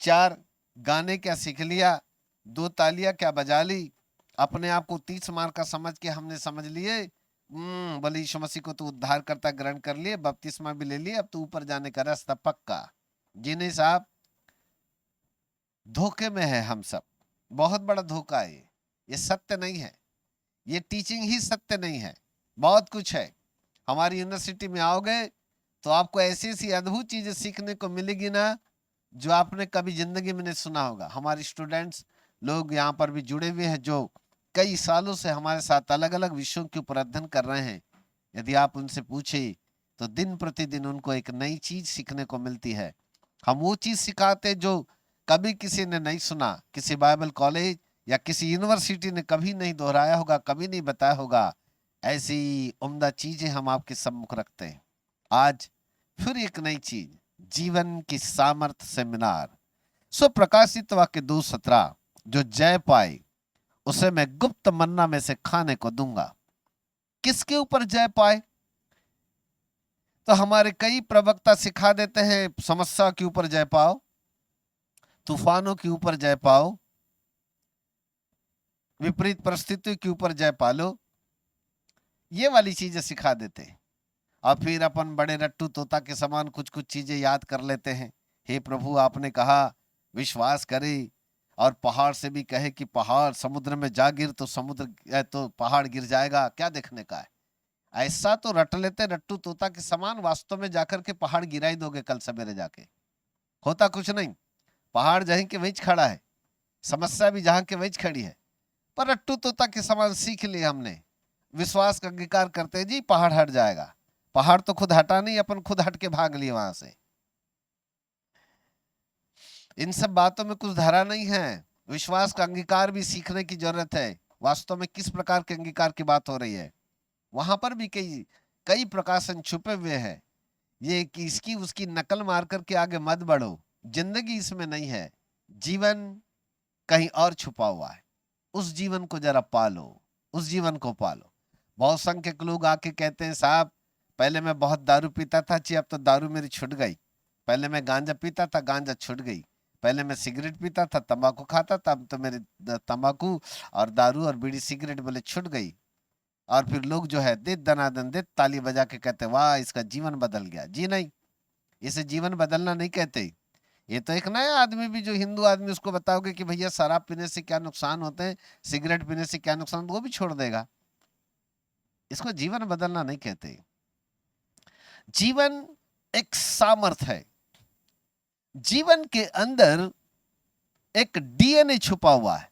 [SPEAKER 1] 4 गाने क्या सीख लिया, 2 तालियां क्या बजा ली, अपने आप को 30 मार का समझ के हमने समझ लिए, बोले यीशु मसीह को तो उद्धार करता ग्रहण कर लिए, बपतिस्मा भी ले लिए, अब तो ऊपर जाने का रास्ता पक्का। जी नहीं साहब, धोखे में है हम सब, बहुत बड़ा धोखा है ये सत्य नहीं है, ये टीचिंग ही सत्य नहीं है। बहुत कुछ है। हमारी यूनिवर्सिटी में आओगे तो आपको ऐसी ऐसी अद्भुत चीजें सीखने को मिलेगी ना, जो आपने कभी जिंदगी में नहीं सुना होगा। हमारे स्टूडेंट्स लोग यहाँ पर भी जुड़े हुए हैं, जो कई सालों से हमारे साथ अलग अलग विषयों के ऊपर अध्ययन कर रहे हैं। यदि आप उनसे पूछे तो दिन प्रतिदिन उनको एक नई चीज सीखने को मिलती है। हम वो चीज सिखाते जो कभी किसी ने नहीं सुना, किसी बाइबल कॉलेज या किसी यूनिवर्सिटी ने कभी नहीं दोहराया होगा, कभी नहीं बताया होगा। ऐसी उम्दा चीजें हम आपके सम्मुख रखते हैं। आज फिर एक नई चीज, जीवन की सामर्थ सेमिनार। सो प्रकाशित वाक्य 2:17 जो जय पाए उसे मैं गुप्त मन्ना में से खाने को दूंगा। किसके ऊपर जय पाए? तो हमारे कई प्रवक्ता सिखा देते हैं समस्या के ऊपर जय पाओ, तूफानों के ऊपर जय पाओ, विपरीत परिस्थितियों के ऊपर जय पालो, ये वाली चीजें सिखा देते हैं। और फिर अपन बड़े रट्टू तोता के समान कुछ कुछ चीजें याद कर लेते हैं। हे प्रभु, आपने कहा विश्वास करे, और पहाड़ से भी कहे कि पहाड़ समुद्र में जा गिर तो समुद्र तो पहाड़ गिर जाएगा, क्या देखने का है। ऐसा तो रट लेते रट्टू तोता के समान, वास्तव में जाकर के पहाड़ गिरा ही दोगे कल सवेरे जाके, होता कुछ नहीं। पहाड़ जहीं के वहीं खड़ा है, समस्या भी जहां के वहीं खड़ी है, पर रट्टू तोता के समान सीख लिया हमने, विश्वास का अंगीकार करते जी पहाड़ हट जाएगा। पहाड़ तो खुद हटा नहीं, अपन खुद हट के भाग लिए वहां से। इन सब बातों में कुछ धरा नहीं है। विश्वास का अंगीकार भी सीखने की जरूरत है। वास्तव में किस प्रकार के अंगीकार की बात हो रही है, वहां पर भी कई कई प्रकाशन छुपे हुए हैं। ये कि इसकी उसकी नकल मार करके आगे मत बढ़ो, जिंदगी इसमें नहीं है, जीवन कहीं और छुपा हुआ है। उस जीवन को जरा पालो, उस जीवन को पालो। बहुत संख्यक लोग आके कहते हैं साहब पहले मैं बहुत दारू पीता था जी, अब तो दारू मेरी छूट गई। पहले मैं गांजा पीता था, गांजा छूट गई। पहले मैं सिगरेट पीता था, तंबाकू खाता था, अब तो मेरी तंबाकू और दारू और बीड़ी सिगरेट बोले छूट गई। और फिर लोग जो है दे दनादन दे ताली बजा के कहते वाह इसका जीवन बदल गया। जी नहीं, इसे जीवन बदलना नहीं कहते। ये तो एक नया आदमी भी जो हिंदू आदमी, उसको बताओगे कि भैया शराब पीने से क्या नुकसान होते हैं, सिगरेट पीने से क्या नुकसान, वो भी छोड़ देगा। इसको जीवन बदलना नहीं कहते। जीवन एक सामर्थ्य है। जीवन के अंदर एक डीएनए छुपा हुआ है,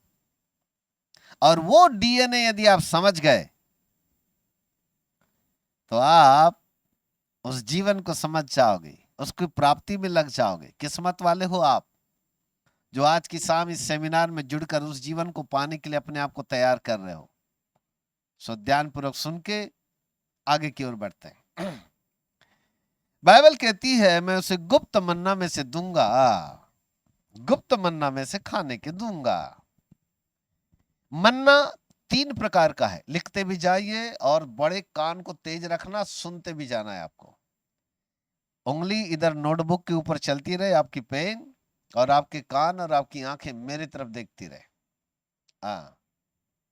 [SPEAKER 1] और वो डीएनए यदि आप समझ गए तो आप उस जीवन को समझ जाओगे, उसकी प्राप्ति में लग जाओगे। किस्मत वाले हो आप जो आज की शाम इस सेमिनार में जुड़कर उस जीवन को पाने के लिए अपने आप को तैयार कर रहे हो। सो ध्यान पूर्वक सुन के आगे की ओर बढ़ते हैं। बाइबल कहती है मैं उसे गुप्त मन्ना में से दूंगा, गुप्त मन्ना में से खाने के दूंगा। मन्ना 3 प्रकार का है, लिखते भी जाइए और बड़े कान को तेज रखना, सुनते भी जाना है आपको। उंगली इधर नोटबुक के ऊपर चलती रहे, आपकी पेन, और आपके कान और आपकी आंखें मेरी तरफ देखती रहे। हाँ,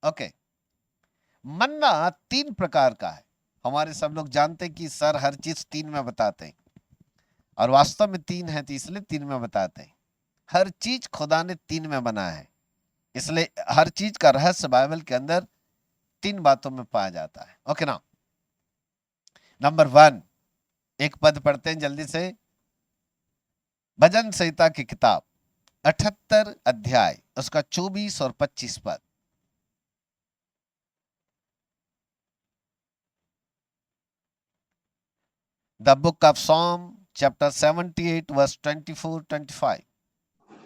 [SPEAKER 1] ओके। मन्ना 3 प्रकार का है। हमारे सब लोग जानते हैं कि सर हर चीज 3 में बताते हैं, और वास्तव में 3 है तो इसलिए 3 में बताते हैं। हर चीज खुदा ने 3 में बनाया है, इसलिए हर चीज का रहस्य बाइबल के अंदर 3 बातों में पाया जाता है। ओके ना। नंबर 1, एक पद पढ़ते हैं जल्दी से। भजन संहिता की किताब 78 अध्याय, उसका 24 और 25 पद। The book of psalm chapter 78 verse 24-25।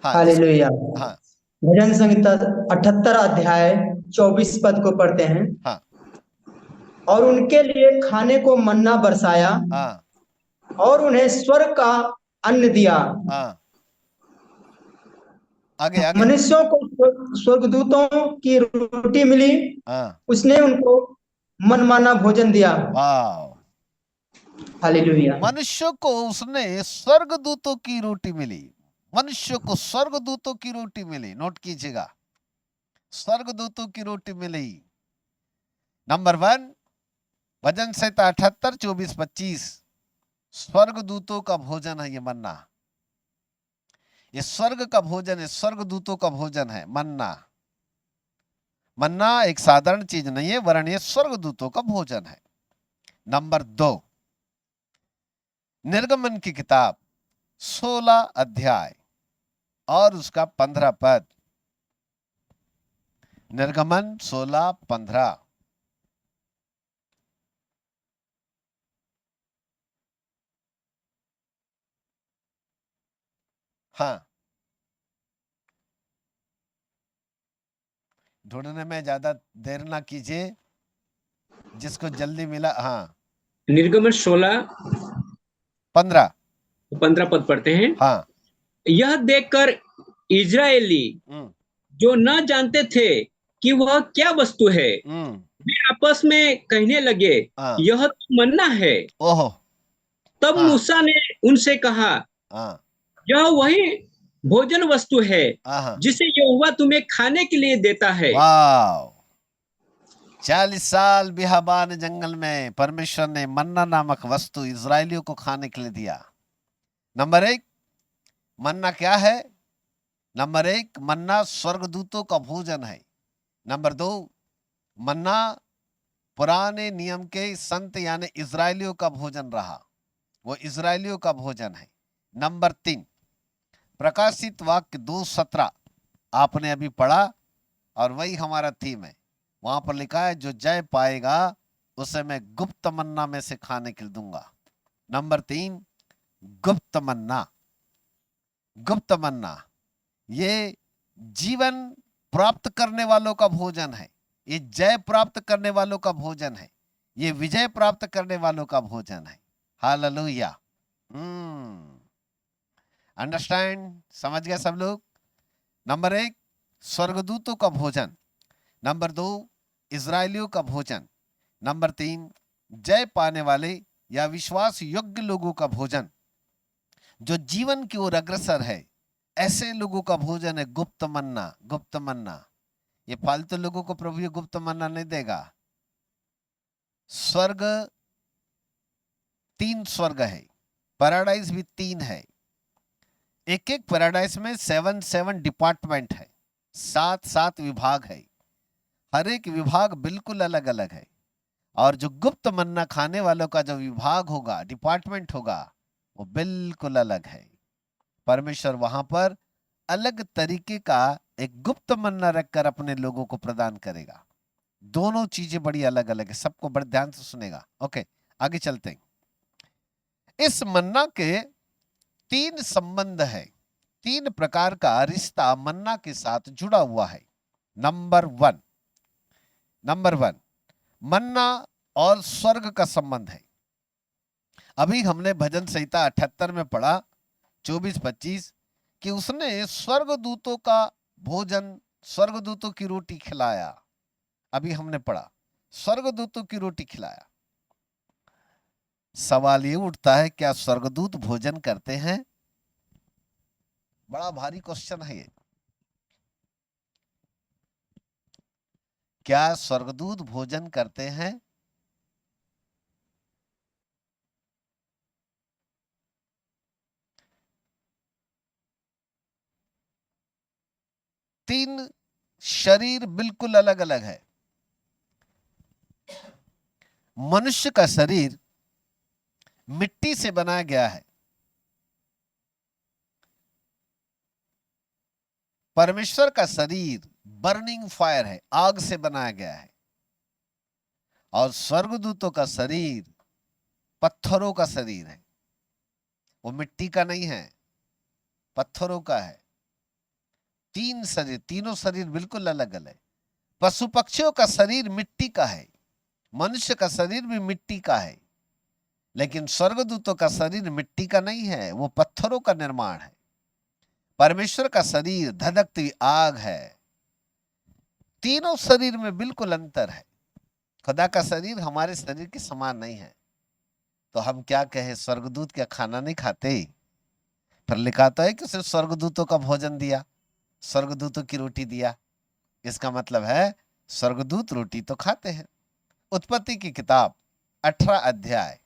[SPEAKER 1] हाँ
[SPEAKER 3] हालेलुया।
[SPEAKER 1] हाँ
[SPEAKER 3] भजन संहिता 78 अध्याय 24 पद को पढ़ते हैं।
[SPEAKER 1] हाँ
[SPEAKER 3] और उनके लिए खाने को मन्ना बरसाया,
[SPEAKER 1] हाँ
[SPEAKER 3] और उन्हें स्वर्ग का अन्न दिया।
[SPEAKER 1] हाँ, आगे आगे।
[SPEAKER 3] मनुष्यों को स्वर्गदूतों की रोटी मिली,
[SPEAKER 1] हाँ,
[SPEAKER 3] उसने उनको मनमाना भोजन दिया।
[SPEAKER 1] वाह।
[SPEAKER 3] हालेलुया।
[SPEAKER 1] मनुष्य को उसने स्वर्गदूतों की रोटी मिली, मनुष्य को स्वर्गदूतों की रोटी मिली। नोट कीजिएगा, स्वर्गदूतों की रोटी मिली। नंबर 1 भजन संहिता 78 24-25, स्वर्गदूतों का भोजन है ये मन्ना। ये स्वर्ग का भोजन है, स्वर्गदूतों का भोजन है मन्ना। मन्ना एक साधारण चीज नहीं है, वरन ये स्वर्गदूतों का भोजन है। नंबर 2 निर्गमन की किताब 16 अध्याय और उसका 15 पद। निर्गमन 16-15। हाँ, ढूंढने में ज्यादा देर ना कीजिए, जिसको जल्दी मिला। हाँ,
[SPEAKER 2] निर्गमन 16
[SPEAKER 1] 15
[SPEAKER 2] पद पढ़ते हैं।
[SPEAKER 1] हाँ।
[SPEAKER 2] यह देखकर इजरायली जो न जानते थे कि वह क्या वस्तु है, वे आपस में कहने लगे
[SPEAKER 1] हाँ।
[SPEAKER 2] यह तो मन्ना है।
[SPEAKER 1] ओहो,
[SPEAKER 2] तब
[SPEAKER 1] हाँ
[SPEAKER 2] मूसा ने उनसे कहा,
[SPEAKER 1] हाँ
[SPEAKER 2] यह वही भोजन वस्तु है
[SPEAKER 1] हाँ।
[SPEAKER 2] जिसे यहोवा तुम्हें खाने के लिए देता है।
[SPEAKER 1] वाह, 40 साल बियाबान जंगल में परमेश्वर ने मन्ना नामक वस्तु इजरायलियों को खाने के लिए दिया। नंबर एक, मन्ना क्या है? नंबर एक, मन्ना स्वर्गदूतों का भोजन है। नंबर दो, मन्ना पुराने नियम के संत यानी इजरायलियों का भोजन रहा, वो इजरायलियों का भोजन है। नंबर तीन, प्रकाशित वाक्य 2:17 आपने अभी पढ़ा और वही हमारा थीम है। वहां पर लिखा है, जो जय पाएगा उसे मैं गुप्त मन्ना में से खाने के लिए दूंगा। नंबर तीन, गुप्त मन्ना। गुप्त मन्ना ये जीवन प्राप्त करने वालों का भोजन है, ये जय प्राप्त करने वालों का भोजन है, ये विजय प्राप्त करने वालों का भोजन है। हालेलुया। अंडरस्टैंड? समझ गए सब लोग? नंबर एक, स्वर्गदूतों का भोजन। नंबर दो, इजरायलियों का भोजन। नंबर तीन, जय पाने वाले या विश्वास योग्य लोगों का भोजन, जो जीवन की ओर अग्रसर है, ऐसे लोगों का भोजन है गुप्त मन्ना। गुप्त मन्ना, ये फालतू लोगों को प्रभु ये गुप्त मन्ना नहीं देगा। स्वर्ग, 3 स्वर्ग है, पैराडाइज भी 3 है। एक एक पैराडाइज में 7 डिपार्टमेंट है, 7 विभाग है। हर एक विभाग बिल्कुल अलग अलग है। और जो गुप्त मन्ना खाने वालों का जो विभाग होगा, डिपार्टमेंट होगा, वो बिल्कुल अलग है। परमेश्वर वहां पर अलग तरीके का एक गुप्त मन्ना रखकर अपने लोगों को प्रदान करेगा। दोनों चीजें बड़ी अलग अलग है, सबको बड़े ध्यान से सुनेगा। ओके, आगे चलते हैं। इस मन्ना के 3 संबंध है, 3 प्रकार का रिश्ता मन्ना के साथ जुड़ा हुआ है। नंबर वन, मन्ना और स्वर्ग का संबंध है। अभी हमने भजन संहिता 78 में पढ़ा 24-25 कि उसने स्वर्गदूतों का भोजन, स्वर्गदूतों की रोटी खिलाया। अभी हमने पढ़ा स्वर्गदूतों की रोटी खिलाया। सवाल ये उठता है, क्या स्वर्गदूत भोजन करते हैं? बड़ा भारी क्वेश्चन है ये। क्या स्वर्गदूत भोजन करते हैं? तीन शरीर बिल्कुल अलग अलग है। मनुष्य का शरीर मिट्टी से बनाया गया है, परमेश्वर का शरीर बर्निंग फायर है, आग से बनाया गया है। और स्वर्गदूतों का शरीर पत्थरों का शरीर है, वो मिट्टी का नहीं है, पत्थरों का है। 3 शरीर, तीनों शरीर बिल्कुल अलग अलग। पशु पक्षियों का शरीर मिट्टी का है, मनुष्य का शरीर भी मिट्टी का है, लेकिन स्वर्गदूतों का शरीर मिट्टी का नहीं है, वो पत्थरों का निर्माण है। परमेश्वर का शरीर धधकती आग है। तीनों शरीर में बिल्कुल अंतर है। खुदा का शरीर हमारे शरीर के समान नहीं है। तो हम क्या कहें, स्वर्गदूत क्या खाना नहीं खाते? फिर लिखा तो है कि उसे स्वर्गदूतों का भोजन दिया, स्वर्गदूतों की रोटी दिया। इसका मतलब है स्वर्गदूत रोटी तो खाते हैं। उत्पत्ति की किताब 18 अध्याय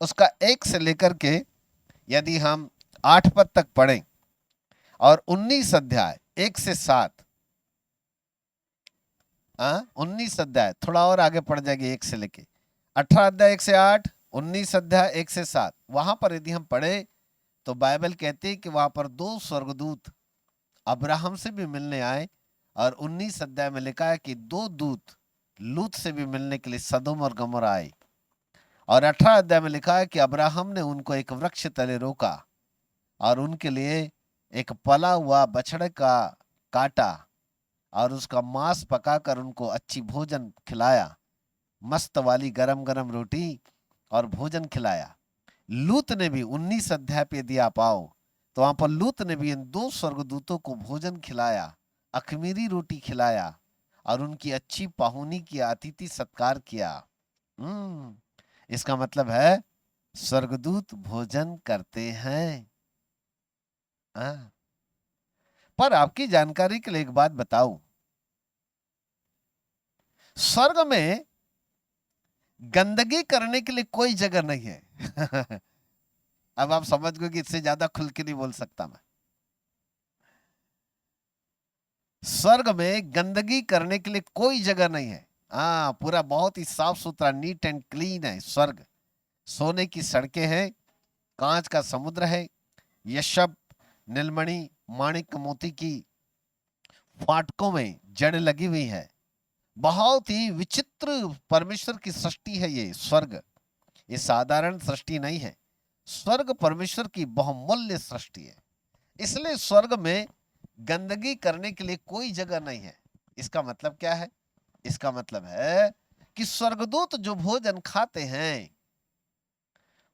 [SPEAKER 1] उसका 1 से लेकर के यदि हम 8 पद तक पढ़ें और 19 अध्याय 1 से 7, 19 अध्याय थोड़ा और आगे पढ़ जाएगी, 1 से लेके 18 अध्याय 1 से 8, 19 अध्याय 1 से 7। वहां पर यदि हम पढ़े तो बाइबल कहती है कि वहां पर 2 स्वर्गदूत अब्राहम से भी मिलने आए, और 19 अध्याय में लिखा है कि 2 दूत लूत से भी मिलने के लिए सदोम और गमोरा आए। और 18 अध्याय में लिखा है कि अब्राहम ने उनको एक वृक्ष तले रोका और उनके लिए एक पला हुआ बछड़े का काटा और उसका मांस पकाकर उनको अच्छी भोजन खिलाया, मस्त वाली गरम गरम रोटी और भोजन खिलाया। लूत ने भी 19 अध्याय पे यदि आप आओ तो वहां पर लूत ने भी इन 2 स्वर्गदूतों को भोजन खिलाया, अखमीरी रोटी खिलाया और उनकी अच्छी पाहुनी की, अतिथि सत्कार किया। इसका मतलब है स्वर्गदूत भोजन करते हैं। हाँ। पर आपकी जानकारी के लिए एक बात बताऊं, स्वर्ग में गंदगी करने के लिए कोई जगह नहीं है। अब आप समझ गए कि इससे ज्यादा खुल के नहीं बोल सकता मैं। स्वर्ग में गंदगी करने के लिए कोई जगह नहीं है। हाँ, पूरा बहुत ही साफ सुथरा, नीट एंड क्लीन है स्वर्ग। सोने की सड़कें हैं, कांच का समुद्र है, यशब, नीलमणि, माणिक मोती की फाटकों में जड़ लगी हुई है। बहुत ही विचित्र परमेश्वर की सृष्टि है ये स्वर्ग। ये साधारण सृष्टि नहीं है। स्वर्ग परमेश्वर की बहुमूल्य सृष्टि है। इसलिए स्वर्ग में गंदगी करने के लिए कोई जगह नहीं है। इसका मतलब क्या है? इसका मतलब है कि स्वर्गदूत जो भोजन खाते हैं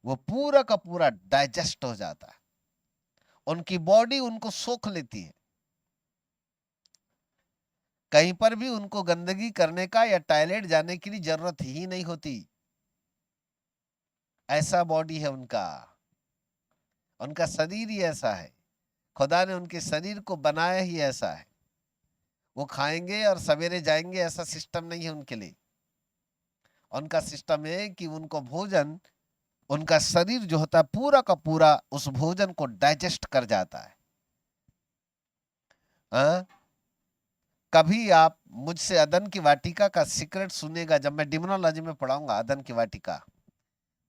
[SPEAKER 1] वो पूरा का पूरा डाइजेस्ट हो जाता है, उनकी बॉडी उनको सोख लेती है। कहीं पर भी उनको गंदगी करने का या टॉयलेट जाने की जरूरत ही नहीं होती। ऐसा बॉडी है उनका, उनका शरीर ही ऐसा है। खुदा ने उनके शरीर को बनाया ही ऐसा है। वो खाएंगे और सवेरे जाएंगे, ऐसा सिस्टम नहीं है उनके लिए। उनका सिस्टम है कि उनको भोजन, उनका शरीर जो होता है पूरा का पूरा उस भोजन को डाइजेस्ट कर जाता है। हाँ? कभी आप मुझसे अदन की वाटिका का सीक्रेट सुनेगा, जब मैं डिमोनोलॉजी में पढ़ाऊंगा अदन की वाटिका,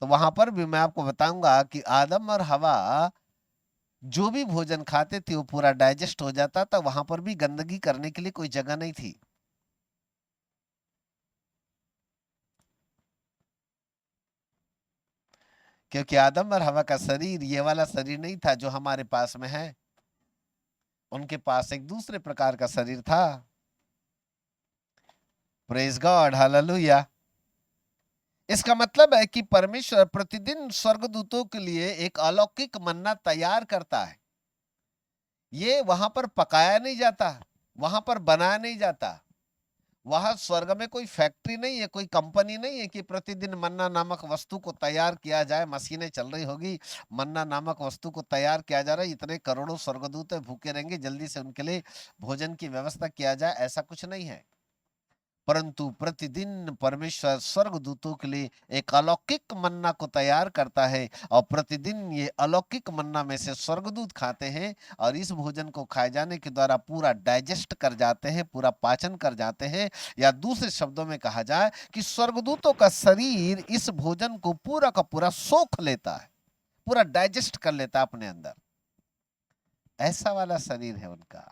[SPEAKER 1] तो वहां पर भी मैं आपको बताऊंगा कि आदम और हवा जो भी भोजन खाते थे वो पूरा डाइजेस्ट हो जाता था। वहां पर भी गंदगी करने के लिए कोई जगह नहीं थी। क्योंकि आदम और हवा का शरीर ये वाला शरीर नहीं था जो हमारे पास में है। उनके पास एक दूसरे प्रकार का शरीर था। Praise God, hallelujah. इसका मतलब है कि परमेश्वर प्रतिदिन स्वर्गदूतों के लिए एक अलौकिक मन्ना तैयार करता है। ये वहां पर पकाया नहीं जाता, वहां पर बनाया नहीं जाता। वहां स्वर्ग में कोई फैक्ट्री नहीं है, कोई कंपनी नहीं है कि प्रतिदिन मन्ना नामक वस्तु को तैयार किया जाए। मशीनें चल रही होगी, मन्ना नामक वस्तु को तैयार किया जा रहा है, इतने करोड़ों स्वर्गदूत भूखे रहेंगे, जल्दी से उनके लिए भोजन की व्यवस्था किया जाए, ऐसा कुछ नहीं है। परंतु प्रतिदिन परमेश्वर स्वर्गदूतों के लिए एक अलौकिक मन्ना को तैयार करता है, और प्रतिदिन ये अलौकिक मन्ना में से स्वर्गदूत खाते हैं, और इस भोजन को खाए जाने के द्वारा पूरा डाइजेस्ट कर जाते हैं, पूरा पाचन कर जाते हैं। या दूसरे शब्दों में कहा जाए कि स्वर्गदूतों का शरीर इस भोजन को पूरा का पूरा सोख लेता है, पूरा डाइजेस्ट कर लेता है अपने अंदर। ऐसा वाला शरीर है उनका।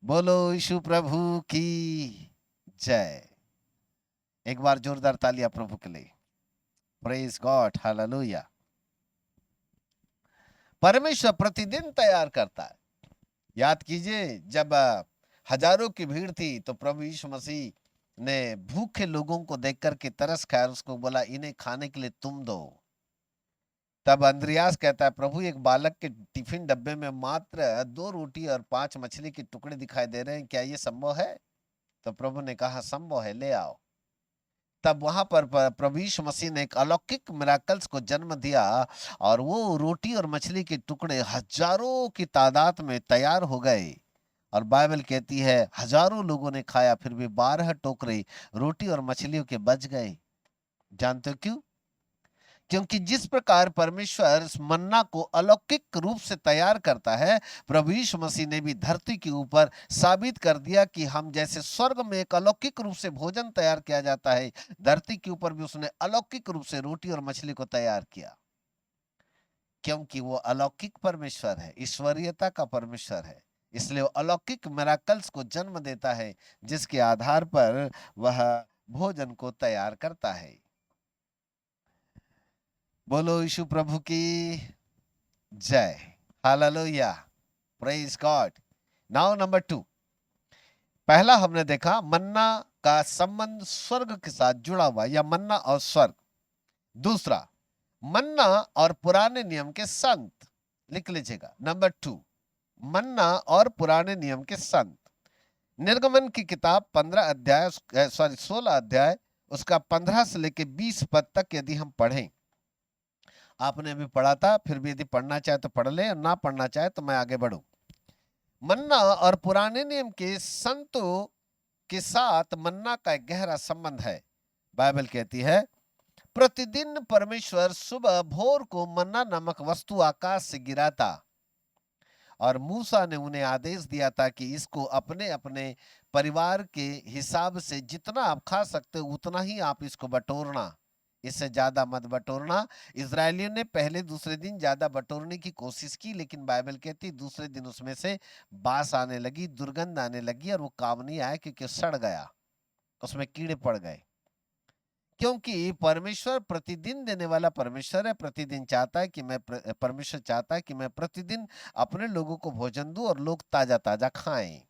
[SPEAKER 1] बोलो यीशु प्रभु की जय। एक बार जोरदार तालियां प्रभु के लिए। Praise God, hallelujah. परमेश्वर प्रतिदिन तैयार करता है। याद कीजिए, जब हजारों की भीड़ थी तो प्रभु यीशु मसीह ने भूखे लोगों को देख करके तरस खाया, उसको बोला इन्हें खाने के लिए तुम दो। तब अंद्रियास कहता है, प्रभु एक बालक के टिफिन डब्बे में मात्र 2 रोटी और 5 मछली के टुकड़े दिखाई दे रहे हैं, क्या ये संभव है? तो प्रभु ने कहा संभव है, ले आओ। तब वहां पर प्रभु यीशु मसीह ने एक अलौकिक मिराकल्स को जन्म दिया, और वो रोटी और मछली के टुकड़े हजारों की तादाद में तैयार हो गए। और बाइबल कहती है हजारों लोगों ने खाया, फिर भी 12 टोकरे रोटी और मछलियों के बच गए। जानते हो क्यों? क्योंकि जिस प्रकार परमेश्वर इस मन्ना को अलौकिक रूप से तैयार करता है, प्रभु यीशु मसीह ने भी धरती के ऊपर साबित कर दिया कि हम जैसे स्वर्ग में एक अलौकिक रूप से भोजन तैयार किया जाता है, धरती के ऊपर भी उसने अलौकिक रूप से रोटी और मछली को तैयार किया। क्योंकि वो अलौकिक परमेश्वर है, ईश्वरीयता का परमेश्वर है। इसलिए वो अलौकिक मिराकल्स को जन्म देता है, जिसके आधार पर वह भोजन को तैयार करता है। बोलो यीशु प्रभु की जय, hallelujah, praise God. Now number 2, पहला हमने देखा मन्ना का संबंध स्वर्ग के साथ जुड़ा हुआ, या मन्ना और स्वर्ग। दूसरा, मन्ना और पुराने नियम के संत। लिख लीजिएगा, नंबर 2, मन्ना और पुराने नियम के संत। निर्गमन की किताब 15 अध्याय, 16 अध्याय, उसका 15 से लेकर 20 पद तक यदि हम पढ़ें, आपने अभी पढ़ा था, फिर भी यदि पढ़ना चाहे तो पढ़ ले, और ना पढ़ना चाहे तो मैं आगे बढ़ूं। मन्ना और पुराने नियम के संतों के साथ मन्ना का एक गहरा संबंध है। बाइबल कहती है, प्रतिदिन परमेश्वर सुबह भोर को मन्ना नामक वस्तु आकाश से गिराता, और मूसा ने उन्हें आदेश दिया था कि इसको अपने अपने परिवार के हिसाब से जितना आप खा सकते हो उतना ही आप इसको बटोरना, इससे ज्यादा मत बटोरना। इजरायलियों ने पहले दूसरे दिन ज्यादा बटोरने की कोशिश की, लेकिन बाइबल कहती दूसरे दिन उसमें से बास आने लगी, दुर्गंध आने लगी, और वो काम नहीं आया क्योंकि सड़ गया, उसमें कीड़े पड़ गए। क्योंकि परमेश्वर प्रतिदिन देने वाला परमेश्वर है। प्रतिदिन चाहता है कि परमेश्वर चाहता है कि मैं प्रतिदिन अपने लोगों को भोजन दूं और लोग ताजा ताजा खाएं।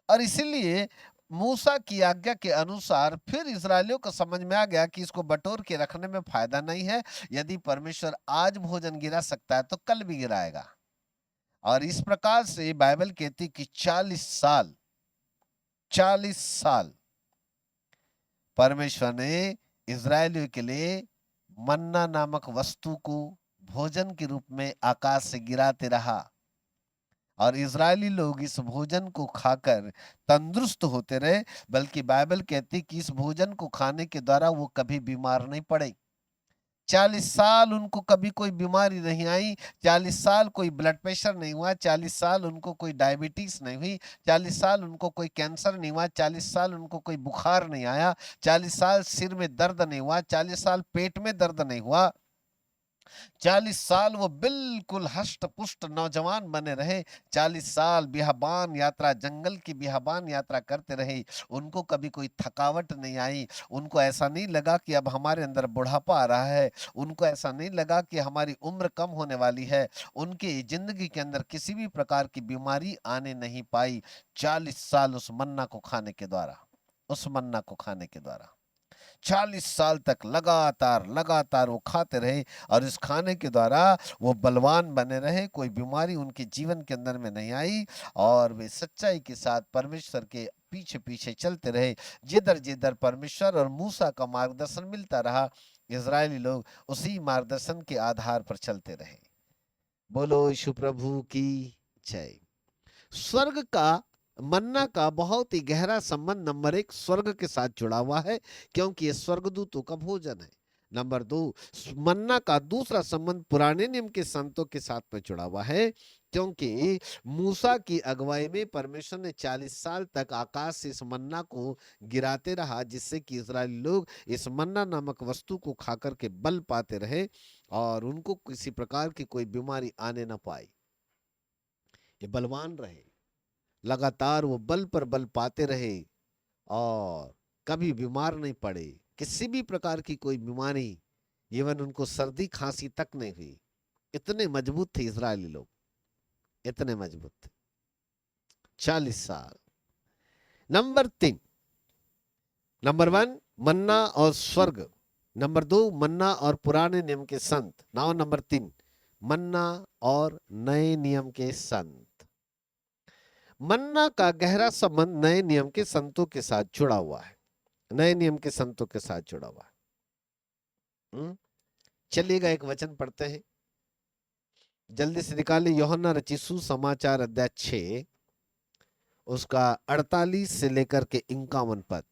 [SPEAKER 1] और इसीलिए मूसा की आज्ञा के अनुसार फिर इजरायलियों को समझ में आ गया कि इसको बटोर के रखने में फायदा नहीं है। यदि परमेश्वर आज भोजन गिरा सकता है तो कल भी गिराएगा। और इस प्रकार से बाइबल कहती कि 40 साल परमेश्वर ने इजरायलियों के लिए मन्ना नामक वस्तु को भोजन के रूप में आकाश से गिराते रहा, और इजरायली लोग इस भोजन को खाकर तंदुरुस्त होते रहे। बल्कि बाइबल कहती कि इस भोजन को खाने के द्वारा वो कभी बीमार नहीं पड़े। 40 साल उनको कभी कोई बीमारी नहीं आई, 40 साल कोई ब्लड प्रेशर नहीं हुआ, 40 साल उनको कोई डायबिटीज नहीं हुई, 40 साल उनको कोई कैंसर नहीं हुआ, 40 साल उनको कोई बुखार नहीं आया, 40 साल सिर में दर्द नहीं हुआ, 40 साल पेट में दर्द नहीं हुआ, 40 साल वो बिल्कुल हष्ट पुष्ट नौजवान बने रहे। 40 साल बियाबान यात्रा, जंगल की बियाबान यात्रा करते रहे। उनको कभी कोई थकावट नहीं आई, उनको ऐसा नहीं लगा कि अब हमारे अंदर बुढ़ापा आ रहा है, उनको ऐसा नहीं लगा कि हमारी उम्र कम होने वाली है। उनकी जिंदगी के अंदर किसी भी प्रकार की बीमारी आने नहीं पाई। 40 साल उस मन्ना को खाने के द्वारा, उस मन्ना को खाने के द्वारा 40 साल तक लगातार लगातार वो खाते रहे, और इस खाने के द्वारा वो बलवान बने रहे। कोई बीमारी उनके जीवन के अंदर में नहीं आई, और वे सच्चाई के साथ परमेश्वर के पीछे पीछे चलते रहे। जिधर जिधर परमेश्वर और मूसा का मार्गदर्शन मिलता रहा, इजरायली लोग उसी मार्गदर्शन के आधार पर चलते रहे। बोलो यीशु प्रभु की जय। स्वर्ग का मन्ना का बहुत ही गहरा संबंध नंबर 1 स्वर्ग के साथ जुड़ा हुआ है, क्योंकि यह स्वर्गदूतों का भोजन है। नंबर 2, मन्ना का दूसरा संबंध पुराने नियम के संतों के साथ में जुड़ा हुआ है, क्योंकि मूसा की अगुवाई में परमेश्वर ने 40 साल तक आकाश से इस मन्ना को गिराते रहा, जिससे कि इजरायली लोग इस मन्ना नामक वस्तु को खाकर के बल पाते रहे और उनको किसी प्रकार की कोई बीमारी आने ना पाई। ये बलवान रहे, लगातार वो बल पर बल पाते रहे और कभी बीमार नहीं पड़े। किसी भी प्रकार की कोई बीमारी, इवन उनको सर्दी खांसी तक नहीं हुई। इतने मजबूत थे इजरायली लोग, इतने मजबूत थे। 40 साल। नंबर 3, नंबर 1 मन्ना और स्वर्ग, नंबर 2 मन्ना और पुराने नियम के संत, नाउ नंबर 3 मन्ना और नए नियम के संत। मन्ना का गहरा संबंध नए नियम के संतों के साथ जुड़ा हुआ है, नए नियम के संतों के साथ जुड़ा हुआ है। चलिएगा एक वचन पढ़ते हैं, जल्दी से निकालिए। यूहन्ना रचित सुसमाचार अध्याय 6 उसका 48 से लेकर के 51 पद।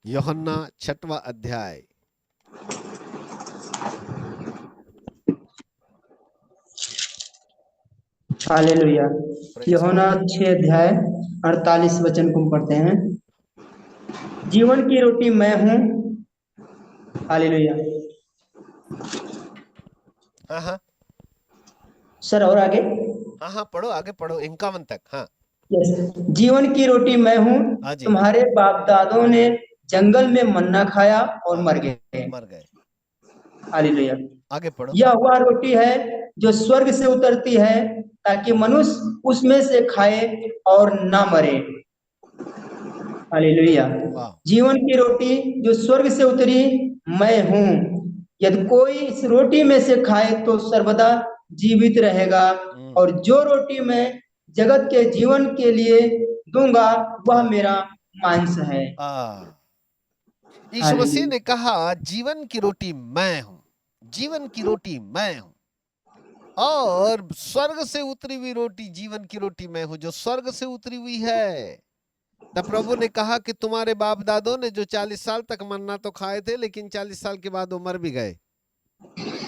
[SPEAKER 1] यूहन्ना 6वां अध्याय।
[SPEAKER 3] हालेलुया। यूहन्ना 6 अध्याय 48 वचन को पढ़ते हैं। जीवन की रोटी मैं हूँ। हालेलुया।
[SPEAKER 1] हाँ
[SPEAKER 3] सर और आगे?
[SPEAKER 1] हाँ पढ़ो, आगे पढ़ो 51 तक। हाँ
[SPEAKER 3] जीवन की रोटी मैं हूँ।
[SPEAKER 1] हाँ जी।
[SPEAKER 3] तुम्हारे बाप दादों ने जंगल में मन्ना खाया और मर गए। हालेलुया।
[SPEAKER 1] आगे पढ़ो।
[SPEAKER 3] यह वह रोटी है जो स्वर्ग से उतरती है, ताकि मनुष्य उसमें से खाए और ना मरे। हालेलुया। जीवन की रोटी जो स्वर्ग से उतरी मैं हूँ। यदि कोई इस रोटी में से खाए तो सर्वदा जीवित रहेगा, और जो रोटी मैं जगत के जीवन के लिए दूंगा वह मेरा मांस है।
[SPEAKER 1] यीशु मसीह ने कहा जीवन की रोटी मैं हूं, जीवन की रोटी मैं हूं, और स्वर्ग से उतरी हुई रोटी जीवन की रोटी मैं हूं, जो स्वर्ग से उतरी हुई है। तब प्रभु ने कहा कि तुम्हारे बाप दादों ने जो 40 साल तक मन्ना तो खाए थे, लेकिन 40 साल के बाद वो मर भी गए,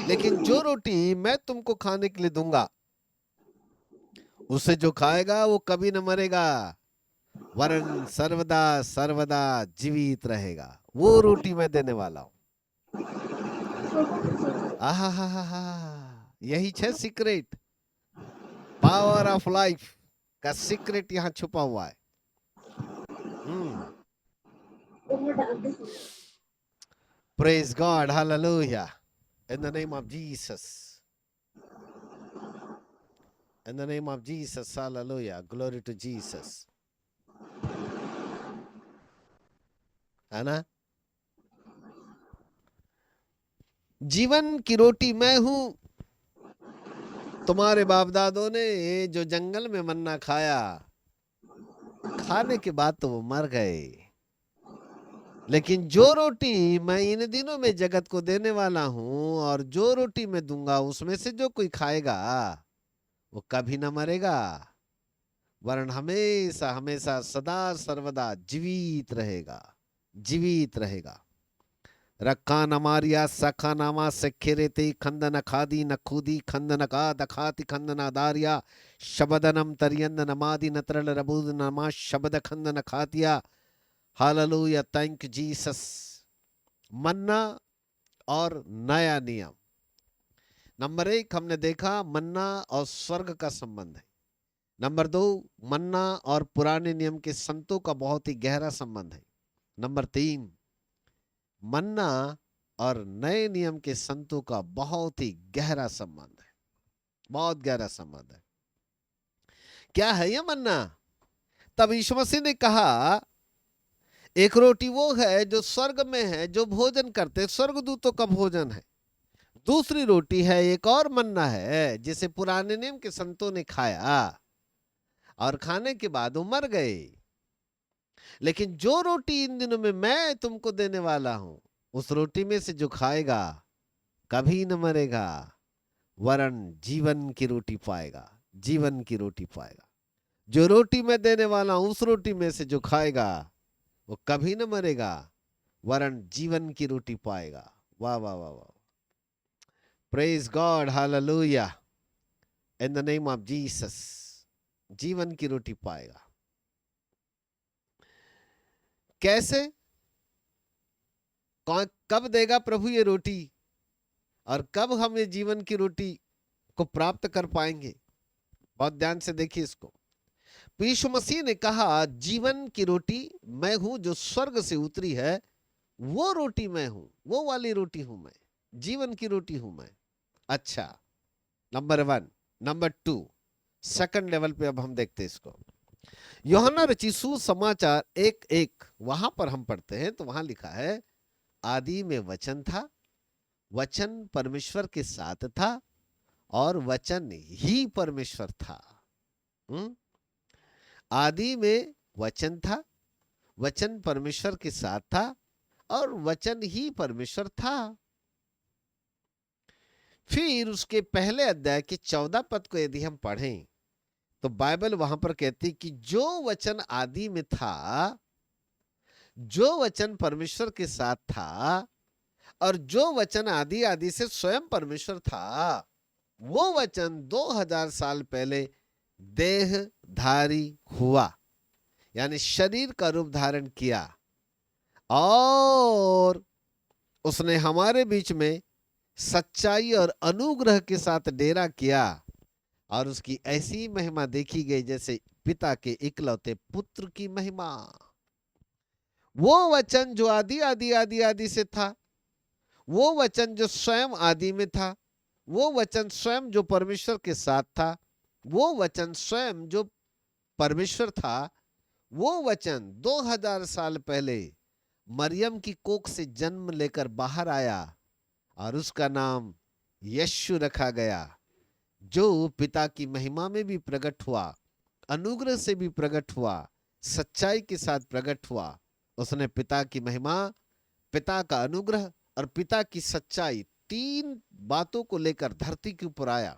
[SPEAKER 1] लेकिन जो रोटी मैं तुमको खाने के लिए दूंगा, उसे जो खाएगा वो कभी न मरेगा, वरन सर्वदा सर्वदा जीवित रहेगा। वो रोटी मैं देने वाला हूं। आहा, यही है सीक्रेट, पावर ऑफ लाइफ का सीक्रेट यहाँ छुपा हुआ है। Praise God, hallelujah, in the name of Jesus, in the name of Jesus, hallelujah, glory to Jesus. है ना? जीवन की रोटी मैं हूं। तुम्हारे बाप दादों ने जो जंगल में मन्ना खाया, खाने के बाद तो वो मर गए, लेकिन जो रोटी मैं इन दिनों में जगत को देने वाला हूं, और जो रोटी मैं दूंगा उसमें से जो कोई खाएगा वो कभी ना मरेगा, वरन हमेशा हमेशा सदा सर्वदा जीवित रहेगा, जीवित रहेगा। रक्का नमारिया सखा नामा सेखेरेते खंदन खादी नखूदी खंदन का दखाति खंदन दारिया शबदनम तरियंद नमादि नत्रल रबूद नमा शबद खंदन खातिया। Hallelujah, thank Jesus. मन्ना और नया नियम। नंबर 1 हमने देखा मन्ना और स्वर्ग का संबंध है। नंबर 2 मन्ना और पुराने नियम के संतों का बहुत ही गहरा संबंध है। नंबर 3 मन्ना और नए नियम के संतों का बहुत ही गहरा संबंध है, बहुत गहरा संबंध है। क्या है ये मन्ना? तब यीशु मसीह ने कहा एक रोटी वो है जो स्वर्ग में है, जो भोजन करते स्वर्गदूतों का भोजन है। दूसरी रोटी है एक और मन्ना है जिसे पुराने नियम के संतों ने खाया और खाने के बाद वो मर गए, लेकिन जो रोटी इन दिनों में मैं तुमको देने वाला हूं, उस रोटी में से जो खाएगा कभी न मरेगा, वरन जीवन की रोटी पाएगा, जीवन की रोटी पाएगा। जो रोटी मैं देने वाला हूं, उस रोटी में से जो खाएगा वो कभी न मरेगा, वरन जीवन की रोटी पाएगा। वाह वाह वाह वाह, praise God, hallelujah, in the name of Jesus. जीवन की रोटी पाएगा। कैसे, कब देगा प्रभु ये रोटी, और कब हम ये जीवन की रोटी को प्राप्त कर पाएंगे? बहुत ध्यान से देखिए इसको। यीशु मसीह ने कहा जीवन की रोटी मैं हूं, जो स्वर्ग से उतरी है वो रोटी मैं हूं, वो वाली रोटी हूं मैं, जीवन की रोटी हूं मैं। अच्छा, नंबर 1। नंबर 2, सेकंड लेवल पे अब हम देखते हैं इसको। यूहन्ना रचित सुसमाचार 1:1 वहां पर हम पढ़ते हैं, तो वहां लिखा है आदि में वचन था, वचन परमेश्वर के साथ था, और वचन ही परमेश्वर था। आदि में वचन था, वचन परमेश्वर के साथ था, और वचन ही परमेश्वर था। फिर उसके पहले अध्याय के 14 पद को यदि हम पढ़ें तो बाइबल वहां पर कहती कि जो वचन आदि में था, जो वचन परमेश्वर के साथ था, और जो वचन आदि आदि से स्वयं परमेश्वर था, वो वचन 2000 साल पहले देहधारी हुआ, यानी शरीर का रूप धारण किया, और उसने हमारे बीच में सच्चाई और अनुग्रह के साथ डेरा किया, और उसकी ऐसी महिमा देखी गई जैसे पिता के इकलौते पुत्र की महिमा। वो वचन जो आदि आदि आदि आदि से था, वो वचन जो स्वयं आदि में था, वो वचन स्वयं जो परमेश्वर के साथ था, वो वचन स्वयं जो परमेश्वर था, वो वचन 2000 साल पहले मरियम की कोख से जन्म लेकर बाहर आया, और उसका नाम यीशु रखा गया, जो पिता की महिमा में भी प्रकट हुआ, अनुग्रह से भी प्रकट हुआ, सच्चाई के साथ प्रकट हुआ। उसने पिता की महिमा पिता का अनुग्रह और पिता की सच्चाई, तीन बातों को लेकर धरती के ऊपर आया।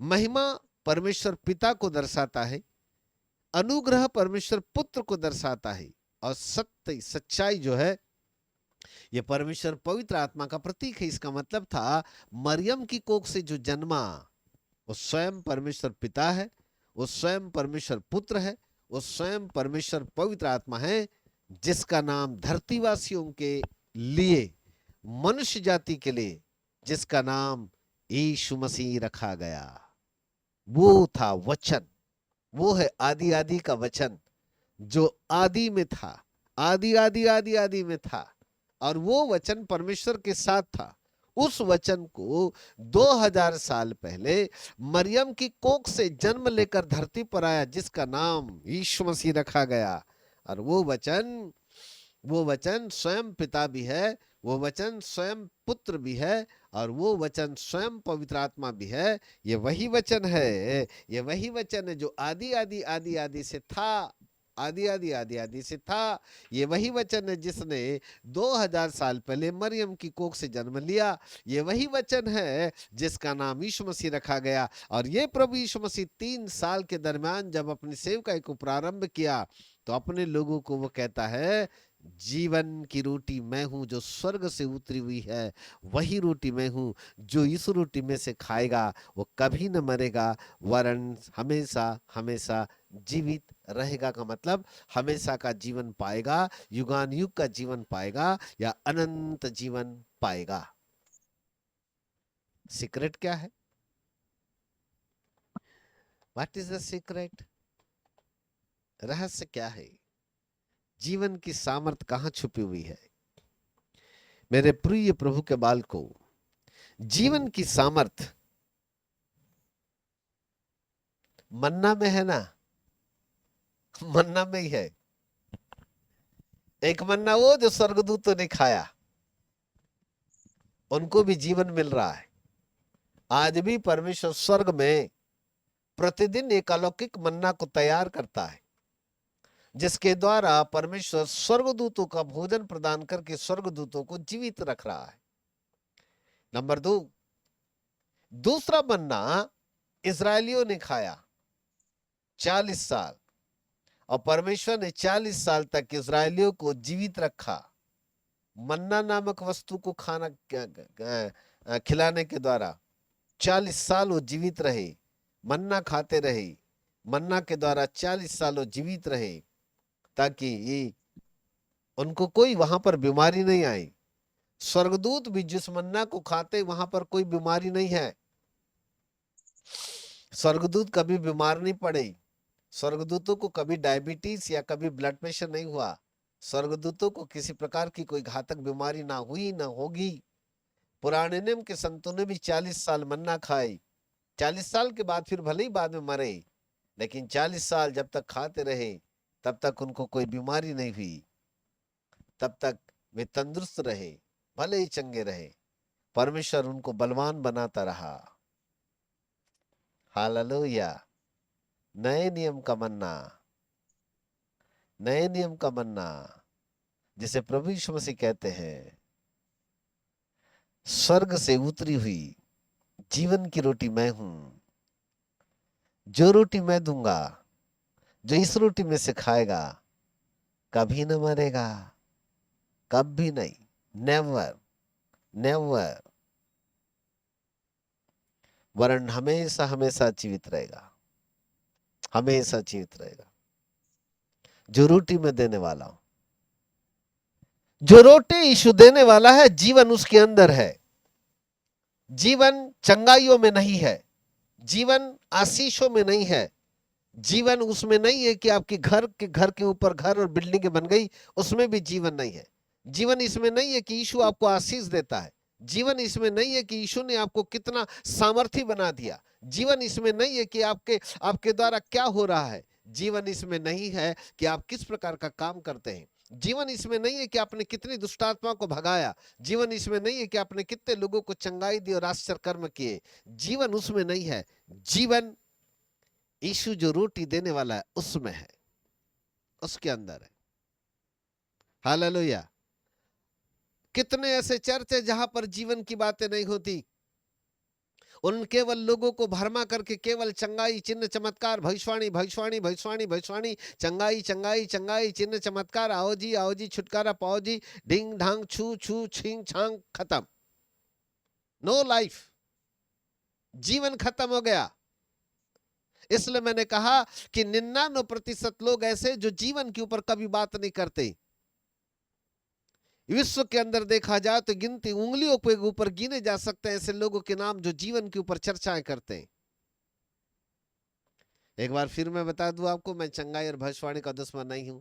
[SPEAKER 1] महिमा परमेश्वर पिता को दर्शाता है, अनुग्रह परमेश्वर पुत्र को दर्शाता है, और सत्य सच्चाई जो है ये परमेश्वर पवित्र आत्मा का प्रतीक है। इसका मतलब था मरियम की कोख से जो जन्मा वो स्वयं परमेश्वर पिता है, वो स्वयं परमेश्वर पुत्र है, वो स्वयं परमेश्वर पवित्र आत्मा है, जिसका नाम धरतीवासियों के लिए, मनुष्य जाति के लिए, जिसका नाम यीशु मसीह रखा गया। वो था वचन, वो है आदि आदि का वचन जो आदि में था, आदि आदि आदि आदि में था, और वो वचन परमेश्वर के साथ था। उस वचन को 2000 साल पहले मरियम की कोख से जन्म लेकर धरती पर आया, जिसका नाम यीशु मसीह रखा गया। और वो वचन स्वयं पिता भी है, वो वचन स्वयं पुत्र भी है, और वो वचन स्वयं पवित्र आत्मा भी है। ये वही वचन है, ये वही वचन है जो आदि आदि आदि आदि से था, आदि आदि आदि आदि से था। ये वही वचन है जिसने 2000 साल पहले मरियम की कोख से जन्म लिया। ये वही वचन है जिसका नाम यीशु मसीह रखा गया। और ये प्रभु यीशु मसीह 3 साल के दरमियान जब अपनी सेवकाई को प्रारंभ किया तो अपने लोगों को वो कहता है, जीवन की रोटी मैं हूं जो स्वर्ग से उतरी हुई है, वही रोटी मैं हूं, जो इस रोटी में से खाएगा वो कभी न मरेगा वरन हमेशा हमेशा जीवित रहेगा। का मतलब हमेशा का जीवन पाएगा, युगान युग का जीवन पाएगा, या अनंत जीवन पाएगा। सीक्रेट क्या है? What is the secret? रहस्य क्या है? जीवन की सामर्थ कहां छुपी हुई है? मेरे प्रिय प्रभु के बाल को, जीवन की सामर्थ मन्ना में है ना, मन्ना में ही है। एक मन्ना वो जो स्वर्गदूतों ने खाया, उनको भी जीवन मिल रहा है। आज भी परमेश्वर स्वर्ग में प्रतिदिन एक अलौकिक मन्ना को तैयार करता है, जिसके द्वारा परमेश्वर स्वर्गदूतों का भोजन प्रदान करके स्वर्गदूतों को जीवित रख रहा है। नंबर 2, दूसरा मन्ना इजरायलियों ने खाया 40 साल, और परमेश्वर ने 40 साल तक इजरायलियों को जीवित रखा मन्ना नामक वस्तु को खाना खिलाने के द्वारा। 40 साल वो जीवित रहे, मन्ना खाते रहे, मन्ना के द्वारा 40 साल वो जीवित रहे, ताकि उनको कोई वहां पर बीमारी नहीं आई। स्वर्गदूत भी जिस मन्ना को खाते वहां पर कोई बीमारी नहीं है, स्वर्गदूत कभी बीमार नहीं पड़े, स्वर्गदूतों को कभी डायबिटीज या कभी ब्लड प्रेशर नहीं हुआ, स्वर्गदूतों को किसी प्रकार की कोई घातक बीमारी ना हुई ना होगी। पुराने नियम के संतों ने भी 40 साल मन्ना खाई। 40 साल के बाद फिर भले ही बाद में मरे, लेकिन 40 साल जब तक खाते रहे तब तक उनको कोई बीमारी नहीं हुई, तब तक वे तंदुरुस्त रहे, भले ही चंगे रहे। परमेश्वर उनको बलवान बनाता रहा। हालेलुया। नए नियम का मन्ना, नए नियम का मन्ना जिसे प्रभु यीशु मसीह कहते हैं, स्वर्ग से उतरी हुई जीवन की रोटी मैं हूं। जो रोटी मैं दूंगा, जो इस रोटी में से खाएगा कभी न मरेगा, कभी नहीं, नेवर नेवर, वरन हमेशा हमेशा जीवित रहेगा, हमेशा जीवित रहेगा। जो रोटी मैं देने वाला हूं, जो रोटी यीशु देने वाला है, जीवन उसके अंदर है। जीवन चंगाइयों में नहीं है, जीवन आशीषों में नहीं है, जीवन उसमें नहीं है कि आपके घर के ऊपर घर और बिल्डिंगें बन गई, उसमें भी जीवन नहीं है। जीवन इसमें नहीं है कि यीशु आपको आशीष देता है, जीवन इसमें नहीं है कि यीशु ने आपको कितना सामर्थी बना दिया, जीवन इसमें नहीं है कि आपके द्वारा क्या हो रहा है, जीवन इसमें नहीं है कि आप किस प्रकार का काम करते हैं, जीवन इसमें नहीं है कि आपने कितनी दुष्टात्मा को भगाया, जीवन इसमें नहीं है कि आपने कितने लोगों को चंगाई दी और आश्चर्य कर्म किए, जीवन उसमें नहीं है। जीवन यीशु जो रोटी देने वाला है उसमें है, उसके अंदर है। हालेलुया। कितने ऐसे चर्च है जहां पर जीवन की बातें नहीं होती, उन केवल लोगों को भरमा करके केवल चंगाई, चिन्ह, चमत्कार, भविष्यवाणी, भविष्यवाणी, भविष्यवाणी, भविष्यवाणी, चंगाई, चंगाई, चंगाई, चिन्ह, चमत्कार, आओ जी, छुटकारा पाओ जी, ढिंग ढांग छू छू छींग छांग, खत्म। नो लाइफ, जीवन खत्म हो गया। इसलिए मैंने कहा कि 99% लोग ऐसे जो जीवन के ऊपर कभी बात नहीं करते। विश्व के अंदर देखा जाए तो गिनती उंगलियों के ऊपर गिने जा सकते हैं ऐसे लोगों के नाम जो जीवन के ऊपर चर्चाएं करते हैं। एक बार फिर मैं बता दूं आपको, मैं चंगाई और भविष्यवाणी का दुश्मन नहीं हूं।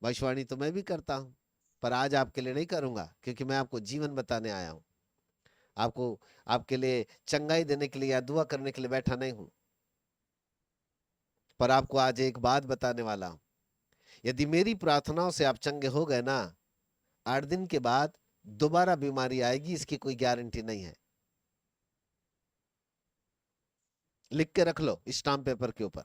[SPEAKER 1] भविष्यवाणी तो मैं भी करता हूं, पर आज आपके लिए नहीं करूंगा, क्योंकि मैं आपको जीवन बताने आया हूं। आपको, आपके लिए चंगाई देने के लिए या दुआ करने के लिए बैठा नहीं हूं, पर आपको आज एक बात बताने वाला हूं। यदि मेरी प्रार्थनाओं से आप चंगे हो गए ना, 8 दिन के बाद दोबारा बीमारी आएगी, इसकी कोई गारंटी नहीं है। लिख के रख लो स्टाम्प पेपर के ऊपर।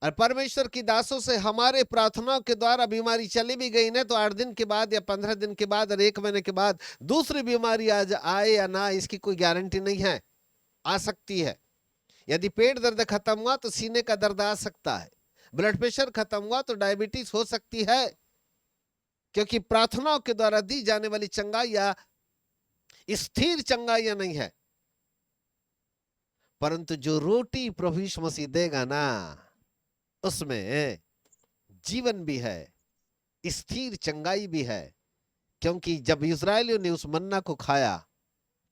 [SPEAKER 1] और परमेश्वर की दासों से हमारे प्रार्थनाओं के द्वारा बीमारी चली भी गई ना, तो 8 दिन के बाद या 15 दिन के बाद और 1 महीने के बाद दूसरी बीमारी आज आए या ना, इसकी कोई गारंटी नहीं है। आ सकती है। यदि पेट दर्द खत्म हुआ तो सीने का दर्द आ सकता है, ब्लड प्रेशर खत्म हुआ तो डायबिटीज हो सकती है, क्योंकि प्रार्थनाओं के द्वारा दी जाने वाली चंगाइयां स्थिर चंगाइयां नहीं है। परंतु जो रोटी प्रभु यीशु मसीह देगा ना, उसमें जीवन भी है, स्थिर चंगाई भी है। क्योंकि जब इजरायलियों ने उस मन्ना को खाया,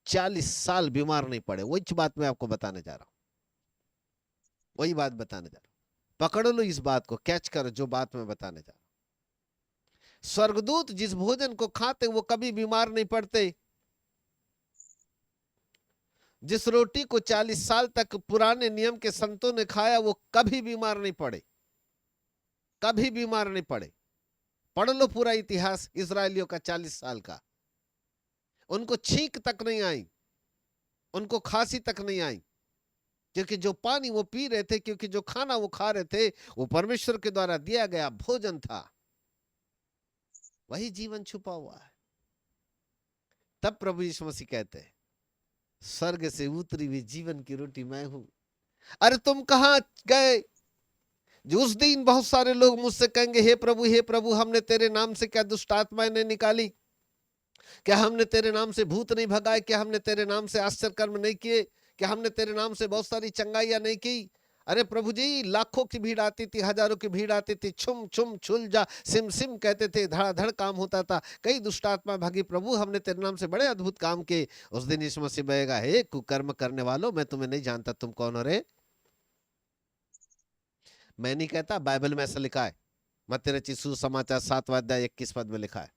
[SPEAKER 1] 40 साल बीमार नहीं पड़े। वही बात मैं आपको बताने जा रहा हूं, वही बात बताने जा रहा हूं। पकड़ लो इस बात को, कैच करो जो बात मैं बताने जा रहा हूं। स्वर्गदूत जिस भोजन को खाते वो कभी बीमार नहीं पड़ते। जिस रोटी को 40 साल तक पुराने नियम के संतों ने खाया, वो कभी बीमार नहीं पड़े, कभी बीमार नहीं पड़े। पढ़ लो पूरा इतिहास इजरायलियों का 40 साल का। उनको छींक तक नहीं आई, उनको खांसी तक नहीं आई, क्योंकि जो पानी वो पी रहे थे, क्योंकि जो खाना वो खा रहे थे, वो परमेश्वर के द्वारा दिया गया भोजन था। वही जीवन छुपा हुआ है। तब प्रभु यीशु मसीह कहते हैं, स्वर्ग से उतरी हुई जीवन की रोटी मैं हूं। अरे तुम कहां गए? जो उस दिन बहुत सारे लोग मुझसे कहेंगे, हे प्रभु, हमने तेरे नाम से क्या दुष्ट आत्माएं नहीं निकाली? क्या हमने तेरे नाम से भूत नहीं भगाए? क्या हमने तेरे नाम से आश्चर्य कर्म नहीं किए? क्या हमने तेरे नाम से बहुत सारी चंगाइयां नहीं की? अरे प्रभु जी, लाखों की भीड़ आती थी, हजारों की भीड़ आती थी, छुम छुम छुल जा सिम सिम कहते थे, धड़ाधड़ काम होता था, कई दुष्ट आत्मा भागी। प्रभु हमने तेरे नाम से बड़े अद्भुत काम किए। उस दिन यीशु मसीह बहेगा, हे कुकर्म करने वालों, मैं तुम्हें नहीं जानता, तुम कौन हो रे? मैं नहीं कहता, बाइबल में ऐसा लिखा है। मत्ती रचित सुसमाचार 7वां अध्याय 21 पद में लिखा है,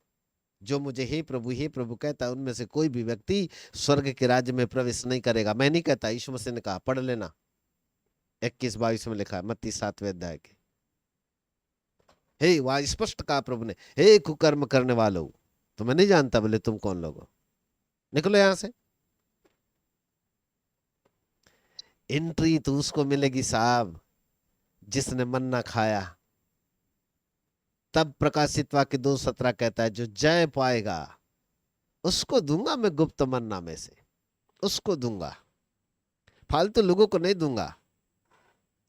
[SPEAKER 1] जो मुझे हे प्रभु कहता है, उनमें से कोई भी व्यक्ति स्वर्ग के राज्य में प्रवेश नहीं करेगा। मैं नहीं कहता, यीशु मसीह ने कहा, पढ़ लेना, 21-22 में लिखा है मत्ती 7वें अध्याय के। हे, वहां स्पष्ट कहा प्रभु ने, हे कुकर्म करने वालों, तुम्हें नहीं जानता, बोले तुम कौन लोग हो, निकलो यहां से। एंट्री तो उसको मिलेगी साहब जिसने मन्ना खाया। तब प्रकाशित वाक्य 2:17 कहता है, जो जय पाएगा उसको दूंगा मैं गुप्त मन्ना में से, उसको दूंगा, फालतू लोगों को नहीं दूंगा।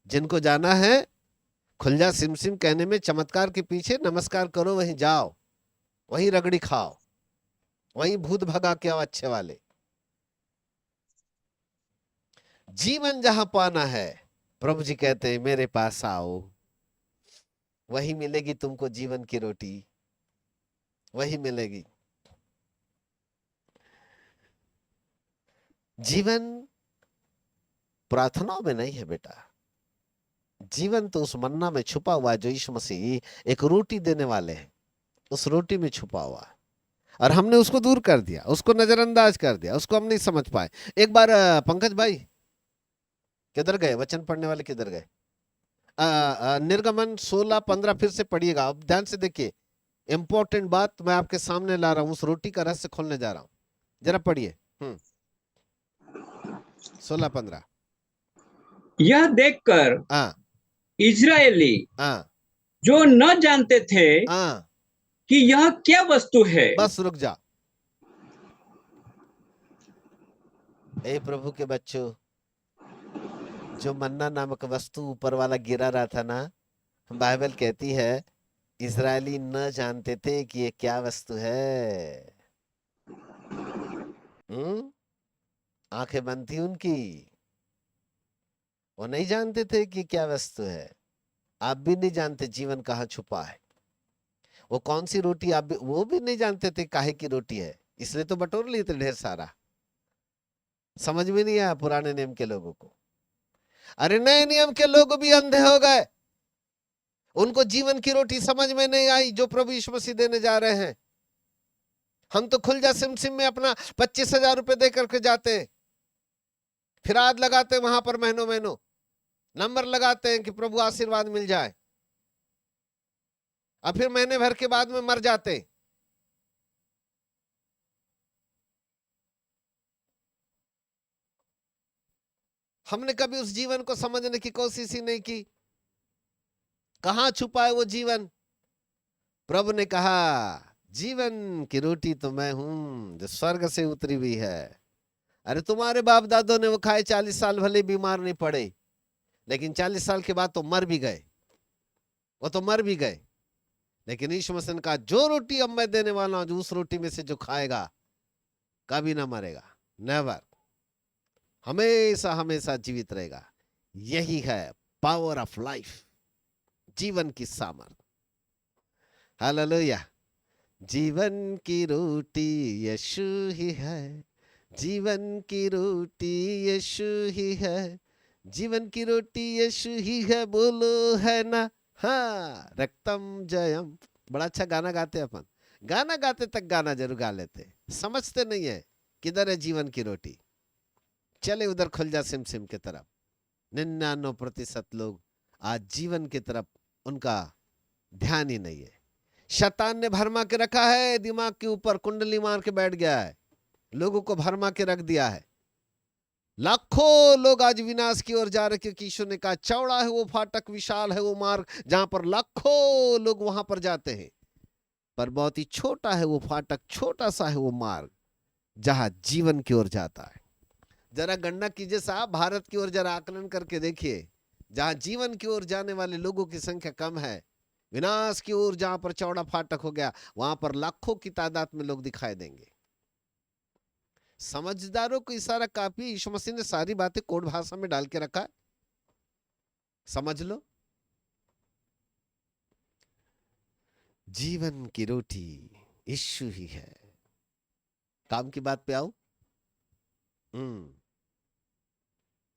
[SPEAKER 1] जिनको जाना है खुल जा सिम सिम कहने में, चमत्कार के पीछे नमस्कार करो, वहीं जाओ, वहीं रगड़ी खाओ, वहीं भूत भगा के आओ अच्छे वाले। जीवन जहां पाना है, प्रभु जी कहते हैं मेरे पास आओ, वही मिलेगी तुमको जीवन की रोटी, वही मिलेगी। जीवन प्रार्थनाओं में नहीं है बेटा, जीवन तो उस मन्ना में छुपा हुआ है जो यीशु मसीह एक रोटी देने वाले हैं, उस रोटी में छुपा हुआ है। और हमने उसको दूर कर दिया, उसको नजरअंदाज कर दिया, उसको हम नहीं समझ पाए। एक बार पंकज भाई किधर गए? वचन पढ़ने वाले किधर गए? निर्गमन 16-15 फिर से पढ़िएगा, अब ध्यान से देखिए, इंपॉर्टेंट बात मैं आपके सामने ला रहा हूं, उस रोटी का रहस्य खोलने जा रहा हूं, जरा पढ़िए। 16-15।
[SPEAKER 2] यह देखकर
[SPEAKER 1] हाँ
[SPEAKER 2] इजरायली
[SPEAKER 1] हाँ
[SPEAKER 2] जो न जानते थे
[SPEAKER 1] हाँ
[SPEAKER 2] कि यह क्या वस्तु है।
[SPEAKER 1] बस रुक जा। ए प्रभु के बच्चों, जो मन्ना नामक वस्तु ऊपर वाला गिरा रहा था ना, बाइबल कहती है इजरायली न जानते थे कि ये क्या वस्तु है। आंखें बंद थी उनकी, वो नहीं जानते थे कि क्या वस्तु है। आप भी नहीं जानते जीवन कहाँ छुपा है। वो कौन सी रोटी, आप भी वो भी नहीं जानते थे काहे की रोटी है, इसलिए तो बटोर लिए थे ढेर सारा। समझ में नहीं आया पुराने नियम के लोगों को। अरे नए नियम के लोग भी अंधे हो गए, उनको जीवन की रोटी समझ में नहीं आई जो प्रभु यीशु मसीह देने जा रहे हैं। हम तो खुलजा सिम में अपना 25,000 रुपए दे करके जाते हैं, फिर आद लगाते हैं वहां पर, महीनों महीनों नंबर लगाते हैं कि प्रभु आशीर्वाद मिल जाए, और फिर महीने भर के बाद में मर जाते हैं। हमने कभी उस जीवन को समझने की कोशिश ही नहीं की, कहां छुपा है वो जीवन। प्रभु ने कहा जीवन की रोटी तो मैं हूं जो स्वर्ग से उतरी हुई है। अरे तुम्हारे बाप दादों ने वो खाए, 40 साल भले बीमार नहीं पड़े, लेकिन 40 साल के बाद तो मर भी गए, वो तो मर भी गए। लेकिन यीशु मसीह ने कहा जो रोटी अब मैं देने वाला हूं, जो उस रोटी में से जो खाएगा कभी ना मरेगा, नेवर, हमेशा हमेशा जीवित रहेगा। यही है पावर ऑफ लाइफ, जीवन की सामर्थ। हालेलुया। जीवन की रोटी यीशु ही है, जीवन की रोटी यीशु ही है, जीवन की रोटी यीशु ही है, बोलो है ना। हाँ, रक्तम जयम। बड़ा अच्छा गाना गाते अपन, गाना गाते तक गाना जरूर गा लेते, समझते नहीं है किधर है जीवन की रोटी। चले उधर खुलजा सिम के तरफ। 99% लोग आज जीवन की तरफ उनका ध्यान ही नहीं है। शैतान ने भरमा के रखा है, दिमाग के ऊपर कुंडली मार के बैठ गया है, लोगों को भरमा के रख दिया है। लाखों लोग आज विनाश की ओर जा रहे, क्योंकि यीशु ने कहा चौड़ा है वो फाटक, विशाल है वो मार्ग जहां पर लाखों लोग वहां पर जाते हैं, पर बहुत ही छोटा है वो फाटक, छोटा सा है वो मार्ग जहां जीवन की ओर जाता है। जरा गणना कीजिए साहब, भारत की ओर जरा आकलन करके देखिए, जहां जीवन की ओर जाने वाले लोगों की संख्या कम है, विनाश की ओर जहां पर चौड़ा फाटक हो गया, वहां पर लाखों की तादाद में लोग दिखाई देंगे। समझदारों को इशारा काफी, यीशु मसीह ने सारी बातें कोड भाषा में डाल के रखा है, समझ लो। जीवन की रोटी यीशु ही है। काम की बात पे आओ।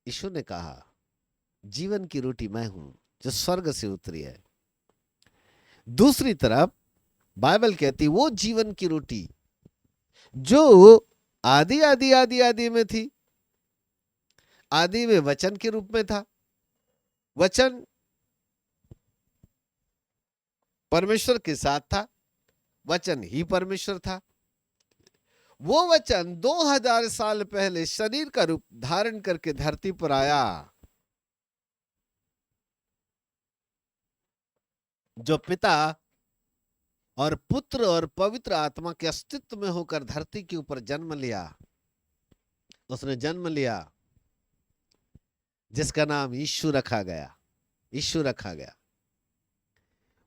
[SPEAKER 1] यीशु ने कहा जीवन की रोटी मैं हूं जो स्वर्ग से उतरी है। दूसरी तरफ बाइबल कहती वो जीवन की रोटी जो आदि आदि आदि आदि में थी, आदि में वचन के रूप में था, वचन परमेश्वर के साथ था, वचन ही परमेश्वर था। वो वचन 2000 साल पहले शरीर का रूप धारण करके धरती पर आया, जो पिता और पुत्र और पवित्र आत्मा के अस्तित्व में होकर धरती के ऊपर जन्म लिया। उसने जन्म लिया जिसका नाम यीशु रखा गया, यीशु रखा गया।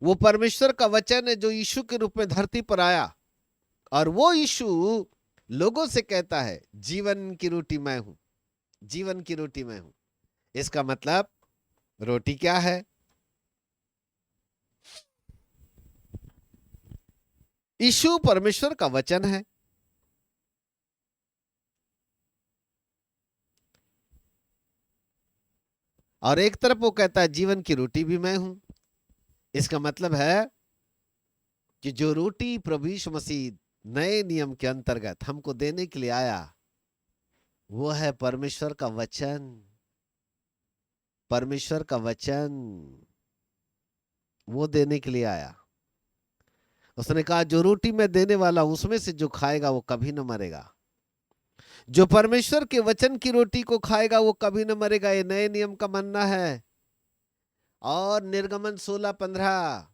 [SPEAKER 1] वो परमेश्वर का वचन है जो यीशु के रूप में धरती पर आया, और वो यीशु लोगों से कहता है जीवन की रोटी मैं हूं, जीवन की रोटी मैं हूं। इसका मतलब रोटी क्या है? यीशु परमेश्वर का वचन है। और एक तरफ वो कहता है जीवन की रोटी भी मैं हूं। इसका मतलब है कि जो रोटी प्रभु यीशु मसीह नए नियम के अंतर्गत हमको देने के लिए आया, वो है परमेश्वर का वचन। परमेश्वर का वचन वो देने के लिए आया। उसने कहा जो रोटी मैं देने वाला हूं उसमें से जो खाएगा वो कभी न मरेगा। जो परमेश्वर के वचन की रोटी को खाएगा वो कभी न मरेगा। ये नए नियम का मानना है। और निर्गमन 16:15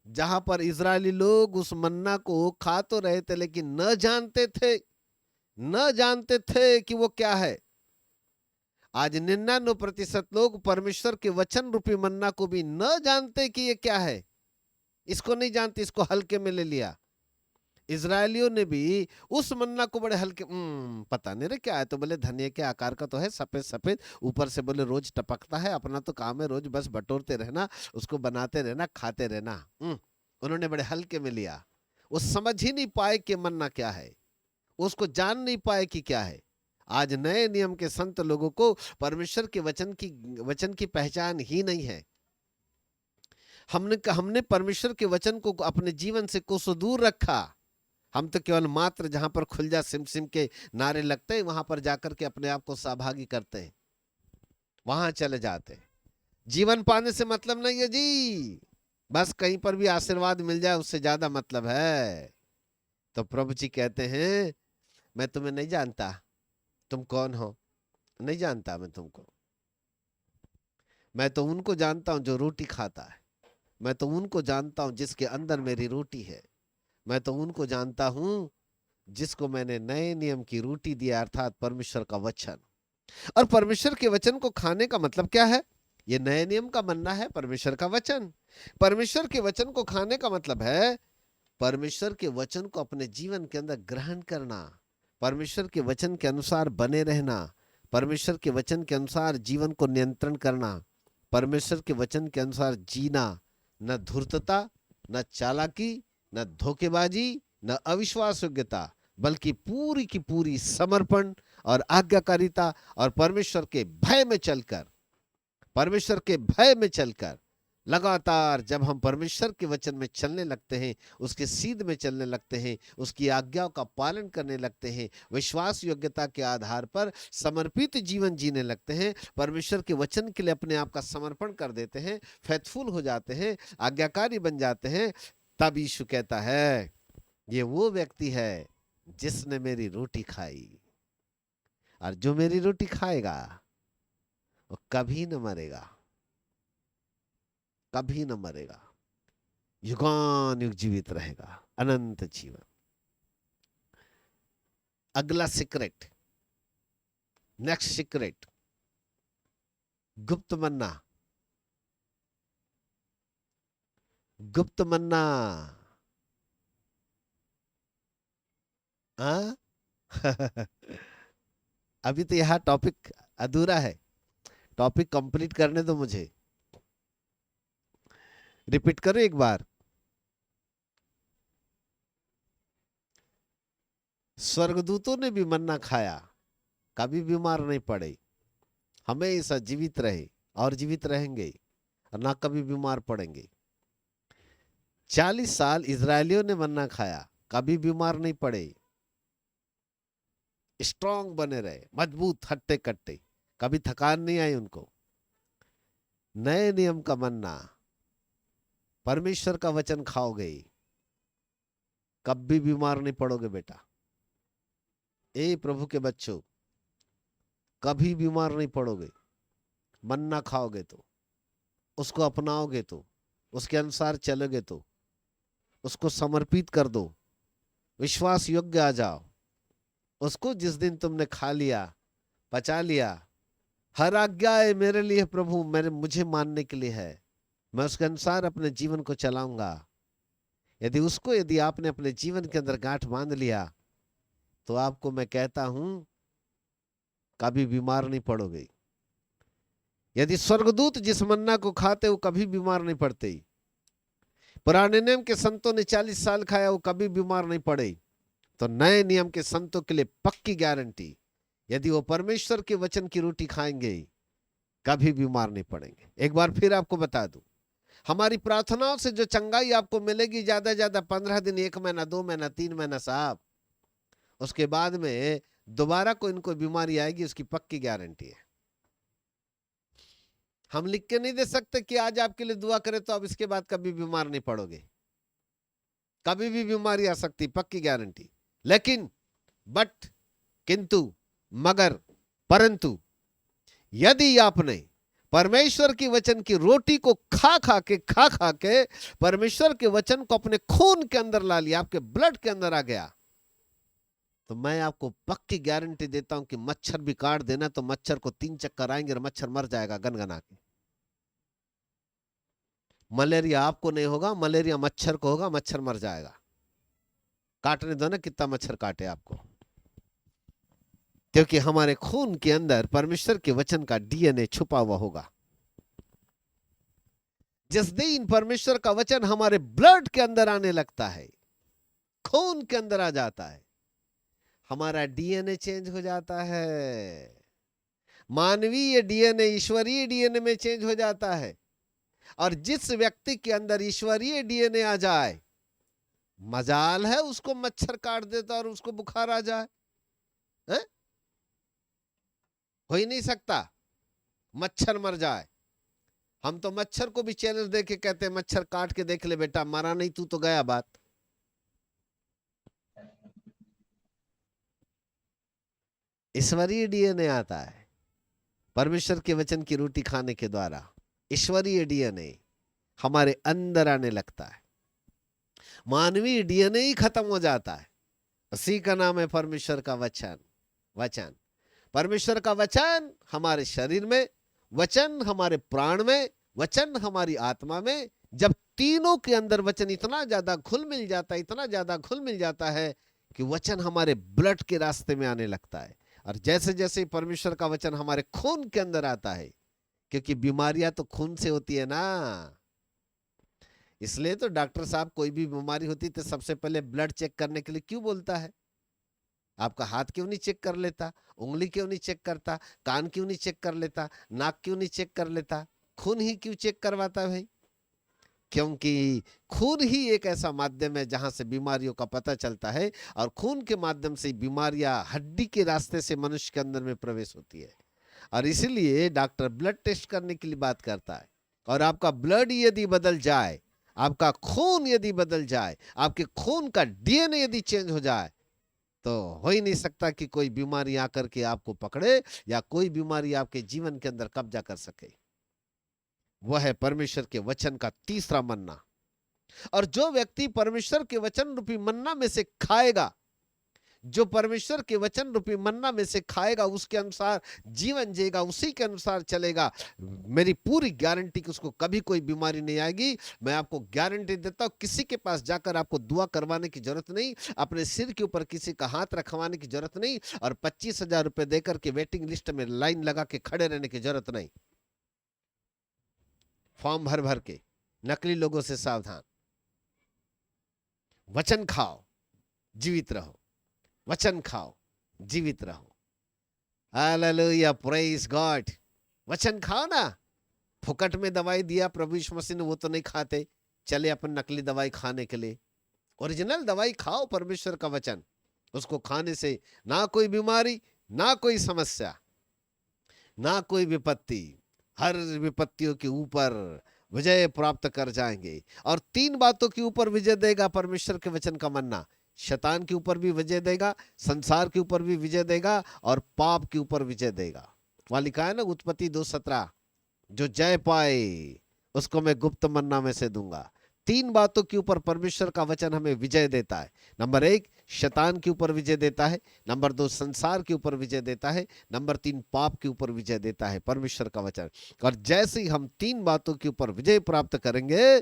[SPEAKER 1] जहां पर इजरायली लोग उस मन्ना को खा तो रहे थे लेकिन न जानते थे कि वो क्या है। आज 99% लोग परमेश्वर के वचन रूपी मन्ना को भी न जानते कि ये क्या है। इसको नहीं जानते, इसको हल्के में ले लिया। इजरायलियों ने भी उस मन्ना को बड़े हल्के, पता नहीं रे क्या है, तो बोले धनिया के आकार का तो है, सफेद सफेद, ऊपर से बोले रोज टपकता है, अपना तो काम है रोज बस बटोरते रहना, उसको बनाते रहना, खाते रहना। उन्होंने बड़े हल्के में लिया। वो समझ ही नहीं पाए कि मन्ना क्या है, उसको जान नहीं पाए कि क्या है। आज नए नियम के संत लोगों को परमेश्वर के वचन की पहचान ही नहीं है। हमने परमेश्वर के वचन को अपने जीवन से कोसों दूर रखा। हम तो केवल मात्र जहां पर खुल जा सिम सिम के नारे लगते हैं वहां पर जाकर के अपने आप को सहभागी करते हैं, वहां चले जाते हैं। जीवन पाने से मतलब नहीं है जी, बस कहीं पर भी आशीर्वाद मिल जाए उससे ज्यादा मतलब है। तो प्रभु जी कहते हैं मैं तुम्हें नहीं जानता, तुम कौन हो, नहीं जानता मैं तुमको। मैं तो उनको जानता हूं जो रोटी खाता है, मैं तो उनको जानता हूं जिसके अंदर मेरी रोटी है, मैं तो उनको जानता हूं जिसको मैंने नए नियम की रोटी दिया, अर्थात परमेश्वर का वचन। और परमेश्वर के वचन को खाने का मतलब क्या है? ये नए नियम का मन्ना है, परमेश्वर का वचन। परमेश्वर के वचन को खाने का मतलब है परमेश्वर के वचन को अपने जीवन के अंदर ग्रहण करना, परमेश्वर के वचन के अनुसार बने रहना, परमेश्वर के वचन के अनुसार जीवन को नियंत्रण करना, परमेश्वर के वचन के अनुसार जीना। न धूर्तता, न चालाकी, न धोखेबाजी, न अविश्वास योग्यता, बल्कि पूरी की पूरी समर्पण और आज्ञाकारिता और परमेश्वर के भय में चलकर लगातार जब हम परमेश्वर के वचन में चलने लगते हैं, उसके सीध में चलने लगते हैं, उसकी आज्ञाओं का पालन करने लगते हैं, विश्वास योग्यता के आधार पर समर्पित जीवन जीने लगते हैं, परमेश्वर के वचन के लिए अपने आप का समर्पण कर देते हैं, फेथफुल हो जाते हैं, आज्ञाकारी बन जाते हैं, तब यीशु कहता है ये वो व्यक्ति है जिसने मेरी रोटी खाई, और जो मेरी रोटी खाएगा वो कभी न मरेगा, कभी न मरेगा, युगान युग जीवित रहेगा, अनंत जीवन। अगला सीक्रेट, नेक्स्ट सीक्रेट, गुप्त मन्ना। गुप्त मन्ना अभी तो यह टॉपिक अधूरा है, टॉपिक कंप्लीट करने दो मुझे। रिपीट करो एक बार। स्वर्गदूतों ने भी मन्ना खाया, कभी बीमार नहीं पड़े, हमेशा जीवित रहे और जीवित रहेंगे और ना कभी बीमार पड़ेंगे। 40 साल इजरायलियों ने मन्ना खाया, कभी बीमार नहीं पड़े, स्ट्रांग बने रहे, मजबूत हट्टे कट्टे, कभी थकान नहीं आई उनको। नए नियम का मन्ना, परमेश्वर का वचन खाओगे, कभी बीमार नहीं पड़ोगे बेटा। ए प्रभु के बच्चों, कभी बीमार नहीं पड़ोगे। मन्ना खाओगे तो, उसको अपनाओगे तो, उसके अनुसार चलोगे तो, उसको समर्पित कर दो, विश्वास योग्य आ जाओ। उसको जिस दिन तुमने खा लिया, पचा लिया, हर आज्ञा है मेरे लिए प्रभु, मुझे मानने के लिए है, मैं उसके अनुसार अपने जीवन को चलाऊंगा। यदि आपने अपने जीवन के अंदर गांठ बांध लिया तो आपको मैं कहता हूं कभी बीमार नहीं पड़ोगे। यदि स्वर्गदूत जिस मन्ना को खाते वो कभी बीमार नहीं पड़ते, पुराने नियम के संतों ने 40 साल खाया, वो कभी बीमार नहीं पड़े, तो नए नियम के संतों के लिए पक्की गारंटी, यदि वो परमेश्वर के वचन की रोटी खाएंगे कभी बीमार नहीं पड़ेंगे। एक बार फिर आपको बता दूं, हमारी प्रार्थनाओं से जो चंगाई आपको मिलेगी ज्यादा ज्यादा 15 दिन, 1 महीना, 2 महीना, 3 महीना साहब, उसके बाद में दोबारा कोई इनको बीमारी आएगी, उसकी पक्की गारंटी है। हम लिख के नहीं दे सकते कि आज आपके लिए दुआ करें तो अब इसके बाद कभी बीमार नहीं पड़ोगे, कभी भी बीमारी आ सकती, पक्की गारंटी। लेकिन बट, किंतु, मगर, परंतु यदि आपने परमेश्वर की वचन की रोटी को खा खा के परमेश्वर के वचन को अपने खून के अंदर ला लिया, आपके ब्लड के अंदर आ गया, तो मैं आपको पक्की गारंटी देता हूं कि मच्छर भी काट देना तो मच्छर को 3 चक्कर आएंगे और मच्छर मर जाएगा गनगना के। मलेरिया आपको नहीं होगा, मलेरिया मच्छर को होगा, मच्छर मर जाएगा। काटने दो ना, कितना मच्छर काटे आपको, क्योंकि हमारे खून के अंदर परमेश्वर के वचन का डीएनए छुपा हुआ होगा। जिस दिन परमेश्वर का वचन हमारे ब्लड के अंदर आने लगता है, खून के अंदर आ जाता है, हमारा डीएनए चेंज हो जाता है। मानवीय डीएनए ईश्वरीय डीएनए में चेंज हो जाता है। और जिस व्यक्ति के अंदर ईश्वरीय डीएनए आ जाए, मजाल है उसको मच्छर काट देता और उसको बुखार आ जाए, है? हो ही नहीं सकता, मच्छर मर जाए। हम तो मच्छर को भी चैलेंज दे के कहते हैं, मच्छर काट के देख ले बेटा, मरा नहीं तू तो गया बात। ईश्वरीय डीएनए आता है परमेश्वर के वचन की रोटी खाने के द्वारा। ईश्वरीय डीएनए हमारे अंदर आने लगता है, मानवीय डीएनए ही खत्म हो जाता है। उसी का नाम है परमेश्वर का वचन। वचन, परमेश्वर का वचन हमारे शरीर में, वचन हमारे प्राण में, वचन हमारी आत्मा में। जब तीनों के अंदर वचन इतना ज्यादा घुल मिल जाता है, इतना ज्यादा घुल मिल जाता है कि वचन हमारे ब्लड के रास्ते में आने लगता है। और जैसे जैसे परमेश्वर का वचन हमारे खून के अंदर आता है, क्योंकि बीमारियां तो खून से होती है ना, इसलिए तो डॉक्टर साहब कोई भी बीमारी होती तो सबसे पहले ब्लड चेक करने के लिए क्यों बोलता है? आपका हाथ क्यों नहीं चेक कर लेता, उंगली क्यों नहीं चेक करता, कान क्यों नहीं चेक कर लेता, नाक क्यों नहीं चेक कर लेता, खून ही क्यों चेक करवाता है भाई? क्योंकि खून ही एक ऐसा माध्यम है जहां से बीमारियों का पता चलता है, और खून के माध्यम से बीमारियां हड्डी के रास्ते से मनुष्य के अंदर में प्रवेश होती है। और इसीलिए डॉक्टर ब्लड टेस्ट करने के लिए बात करता है। और आपका ब्लड यदि बदल जाए, आपका खून यदि बदल जाए, आपके खून का डीएनए यदि चेंज हो जाए, तो हो ही नहीं सकता कि कोई बीमारी आकर के आपको पकड़े या कोई बीमारी आपके जीवन के अंदर कब्जा कर सके। वह है परमेश्वर के वचन का तीसरा मन्ना। और जो व्यक्ति परमेश्वर के वचन रूपी मन्ना में से खाएगा, जो परमेश्वर के वचन रूपी मन्ना में से खाएगा, उसके अनुसार जीवन जिएगा, उसी के अनुसार चलेगा, मेरी पूरी गारंटी कि उसको कभी कोई बीमारी नहीं आएगी। मैं आपको गारंटी देता हूं, किसी के पास जाकर आपको दुआ करवाने की जरूरत नहीं, अपने सिर के ऊपर किसी का हाथ रखवाने की जरूरत नहीं, और 25,000 रुपए देकर के वेटिंग लिस्ट में लाइन लगा के खड़े रहने की जरूरत नहीं। फॉर्म भर भर के नकली लोगों से सावधान। वचन खाओ, जीवित रहो। वचन खाओ, जीवित रहो। Hallelujah, praise God. वचन खाओ ना। फुकट में दवाई दिया प्रभु यीशु मसीह ने, वो तो नहीं खाते, चले अपन नकली दवाई खाने के लिए। ओरिजिनल दवाई खाओ, परमेश्वर का वचन। उसको खाने से ना कोई बीमारी, ना कोई समस्या, ना कोई विपत्ति, हर विपत्तियों के ऊपर विजय प्राप्त कर जाएंगे। और 3 बातों के ऊपर विजय देगा परमेश्वर के वचन का मन्ना। शैतान के ऊपर भी विजय देगा, संसार के ऊपर भी विजय देगा, और पाप के ऊपर विजय देगा। वहां लिखा है ना उत्पत्ति 2:17, जो जय पाए उसको मैं गुप्त मन्ना में से दूंगा। 3 बातों के ऊपर परमेश्वर का वचन हमें विजय देता है। नंबर 1 शैतान के ऊपर विजय देता है, नंबर 2 संसार के ऊपर विजय देता है, नंबर 3 पाप के ऊपर विजय देता है परमेश्वर का वचन। और जैसे ही हम 3 बातों के ऊपर विजय प्राप्त करेंगे,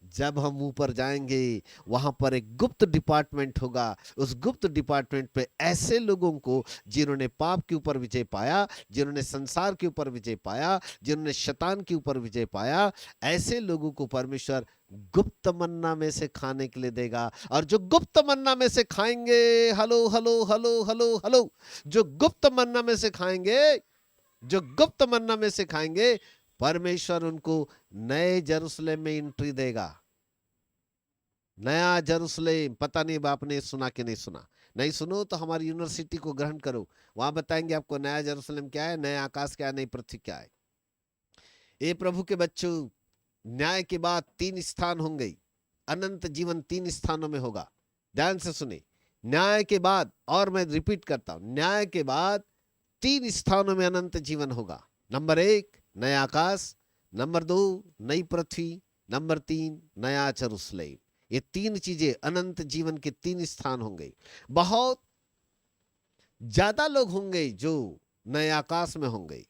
[SPEAKER 1] जब हम ऊपर जाएंगे वहां पर एक गुप्त डिपार्टमेंट होगा। उस गुप्त डिपार्टमेंट पे ऐसे लोगों को जिन्होंने पाप के ऊपर विजय पाया, जिन्होंने संसार के ऊपर विजय पाया, जिन्होंने शैतान के ऊपर विजय पाया, ऐसे लोगों को परमेश्वर गुप्त मन्ना में से खाने के लिए देगा। और जो गुप्त मन्ना में से खाएंगे, hello hello hello hello hello, जो गुप्त मन्ना में से खाएंगे, जो गुप्त मन्ना में से खाएंगे, परमेश्वर उनको नए जेरूशलेम में एंट्री देगा। नया जेरूशलेम, पता नहीं आपने सुना कि नहीं सुना। नहीं सुनो तो हमारी यूनिवर्सिटी को ग्रहण करो, वहां बताएंगे आपको नया जेरूशलेम क्या है, नया आकाश क्या है, नई पृथ्वी क्या है। ए प्रभु के बच्चों, न्याय के बाद 3 स्थान होंगे, अनंत जीवन 3 स्थानों में होगा। ध्यान से सुने, न्याय के बाद, और मैं रिपीट करता हूं, न्याय के बाद 3 स्थानों में अनंत जीवन होगा। नंबर 1 नया आकाश, नंबर 2 नई पृथ्वी, नंबर 3 नया यरूशलेम। ये 3 चीजें अनंत जीवन के 3 स्थान होंगे। बहुत ज्यादा लोग होंगे जो नए आकाश में होंगे,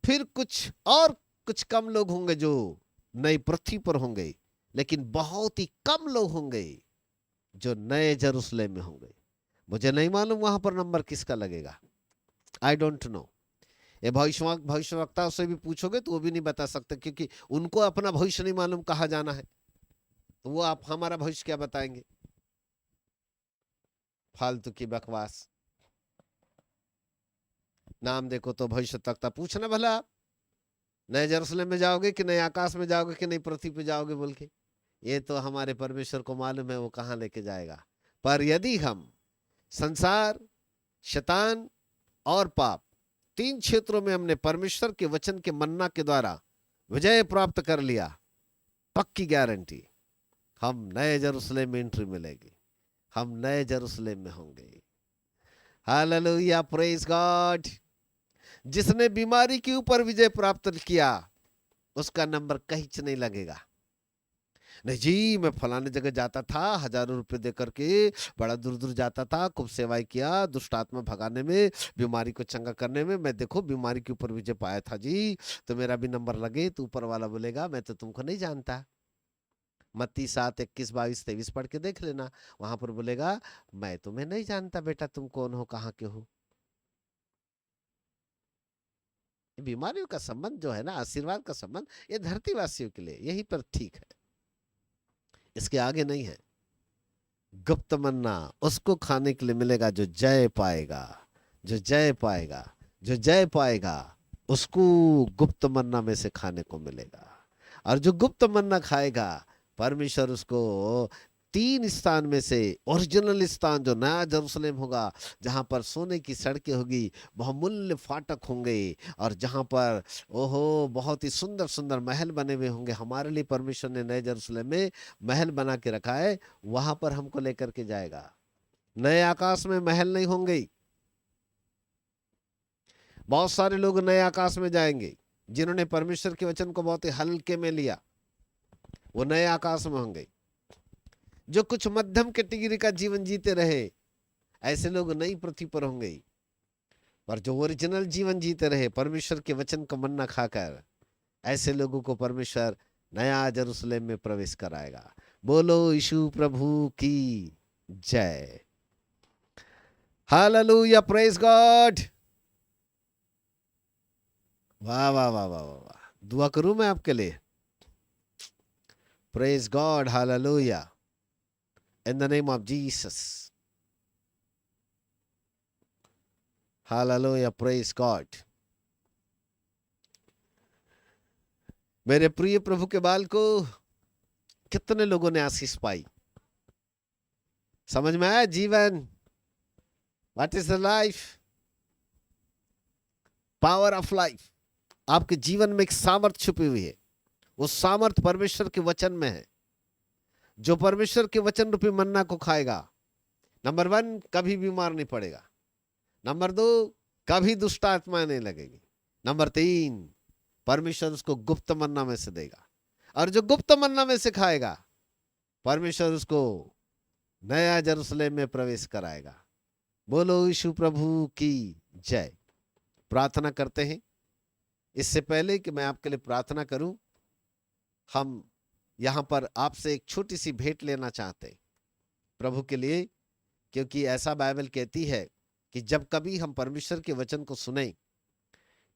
[SPEAKER 1] फिर कुछ कम लोग होंगे जो नई पृथ्वी पर होंगे, लेकिन बहुत ही कम लोग होंगे जो नए यरूशलेम में होंगे। मुझे नहीं मालूम वहां पर नंबर किसका लगेगा, आई डोंट नो। ये भविष्यवक्ताओं से भी पूछोगे तो वो भी नहीं बता सकते, क्योंकि उनको अपना भविष्य नहीं मालूम कहाँ जाना है, तो वो आप हमारा भविष्य क्या बताएंगे। फालतू की बकवास। नाम देखो तो भविष्य वक्ता पूछना भला आप नए यरूशलेम में जाओगे कि नए आकाश में जाओगे कि नई पृथ्वी पे जाओगे बोल के। ये तो हमारे परमेश्वर को मालूम है वो कहाँ लेके जाएगा। पर यदि हम संसार, शैतान और पाप 3 क्षेत्रों में हमने परमेश्वर के वचन के मन्ना के द्वारा विजय प्राप्त कर लिया, पक्की गारंटी हम नए यरूशलेम में एंट्री मिलेगी, हम नए यरूशलेम में होंगे। Hallelujah, praise God. जिसने बीमारी के ऊपर विजय प्राप्त किया उसका नंबर कहीं नहीं लगेगा। नहीं जी, मैं फलाने जगह जाता था, हजारों रुपए दे करके बड़ा दूर दूर जाता था, खूब सेवाएं किया, दुष्ट आत्मा भगाने में, बीमारी को चंगा करने में, मैं देखो बीमारी के ऊपर विजय पाया था जी, तो मेरा भी नंबर लगे। तो ऊपर वाला बोलेगा मैं तो तुमको नहीं जानता। मत्ती 7:21-22-23 पढ़ के देख लेना, वहां पर बोलेगा मैं तुम्हें नहीं जानता बेटा, तुम कौन हो, कहाँ के हो। बीमारियों का संबंध जो है ना, आशीर्वाद का संबंध, ये धरतीवासियों के लिए यही पर ठीक है, इसके आगे नहीं है। गुप्त मन्ना उसको खाने के लिए मिलेगा जो जय पाएगा, जो जय पाएगा, जो जय पाएगा उसको गुप्त मन्ना में से खाने को मिलेगा। और जो गुप्त मन्ना खाएगा परमेश्वर उसको 3 स्थान में से ओरिजिनल स्थान जो नया यरूशलेम होगा, जहां पर सोने की सड़कें होगी, बहुमूल्य फाटक होंगे, और जहां पर ओहो बहुत ही सुंदर सुंदर महल बने हुए होंगे। हमारे लिए परमेश्वर ने नए यरूशलेम में महल बना के रखा है, वहां पर हमको लेकर के जाएगा। नए आकाश में महल नहीं होंगे। बहुत सारे लोग नए आकाश में जाएंगे जिन्होंने परमेश्वर के वचन को बहुत ही हल्के में लिया, वो नए आकाश में होंगे। जो कुछ मध्यम कैटेगरी का जीवन जीते रहे ऐसे लोग नई पृथ्वी पर होंगे। पर जो ओरिजिनल जीवन जीते रहे परमेश्वर के वचन को मन्ना खाकर, ऐसे लोगों को परमेश्वर नया यरूशलेम में प्रवेश कराएगा। बोलो यीशु प्रभु की जय। Hallelujah, praise God. वाह वाह वाह वाह वाह। दुआ करूं मैं आपके लिए? Praise God, hallelujah, in the name of Jesus. Hallelujah, praise God. मेरे प्रिय प्रभु के बाल को कितने लोगों ने आशीष पाई? समझ में आया जीवन? What is the life? Power of life. आपके जीवन में एक सामर्थ छुपी हुई है, वो सामर्थ परमेश्वर के वचन में है। जो परमेश्वर के वचन रूपी मन्ना को खाएगा, नंबर 1 कभी बीमार नहीं पड़ेगा, नंबर 2 कभी दुष्ट आत्मा नहीं लगेगी, नंबर 3 परमेश्वर उसको गुप्त मन्ना में से देगा, और जो गुप्त मन्ना में से खाएगा परमेश्वर उसको नया यरूशलेम में प्रवेश कराएगा। बोलो यीशु प्रभु की जय। प्रार्थना करते हैं। इससे पहले कि मैं आपके लिए प्रार्थना करूं, हम यहां पर आपसे एक छोटी सी भेंट लेना चाहते हैं प्रभु के लिए, क्योंकि ऐसा बाइबल कहती है कि जब कभी हम परमेश्वर के वचन को सुने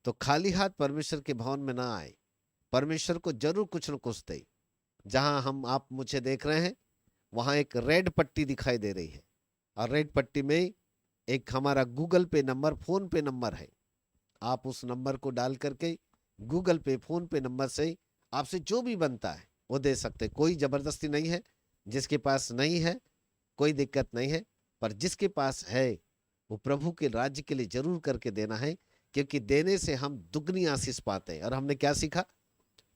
[SPEAKER 1] तो खाली हाथ परमेश्वर के भवन में ना आए, परमेश्वर को जरूर कुछ न कुछ दे। जहां आप मुझे देख रहे हैं वहां एक रेड पट्टी दिखाई दे रही है, और रेड पट्टी में एक हमारा गूगल पे नंबर, फोन पे नंबर है। आप उस नंबर को डाल करके गूगल पे, फोन पे नंबर से आपसे जो भी बनता है वो दे सकते। कोई जबरदस्ती नहीं है, जिसके पास नहीं है कोई दिक्कत नहीं है, पर जिसके पास है वो प्रभु के राज्य के लिए जरूर करके देना है, क्योंकि देने से हम दुगनी आशीष पाते हैं। और हमने क्या सीखा?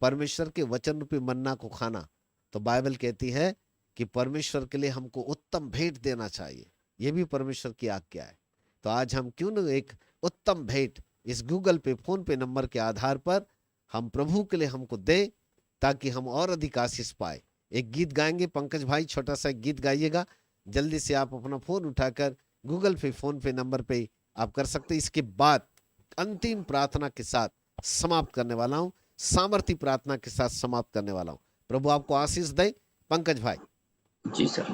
[SPEAKER 1] परमेश्वर के वचन रूपी मन्ना को खाना। तो बाइबल कहती है कि परमेश्वर के लिए हमको उत्तम भेंट देना चाहिए, ये भी परमेश्वर की आज्ञा है। तो आज हम क्यों न एक उत्तम भेंट इस गूगल पे, फोन पे नंबर के आधार पर हम प्रभु के लिए हमको दे, ताकि हम और अधिक आशीष पाए। एक गीत गाएंगे पंकज भाई, छोटा सा एक गीत गाइएगा। जल्दी से आप अपना फोन उठाकर गूगल पे, फोन पे नंबर पे आप कर सकते हैं। इसके बाद अंतिम प्रार्थना के साथ समाप्त करने वाला हूं, सामर्थी प्रार्थना के साथ समाप्त करने वाला हूं। प्रभु आपको आशीष दे। पंकज भाई।
[SPEAKER 2] जी सर।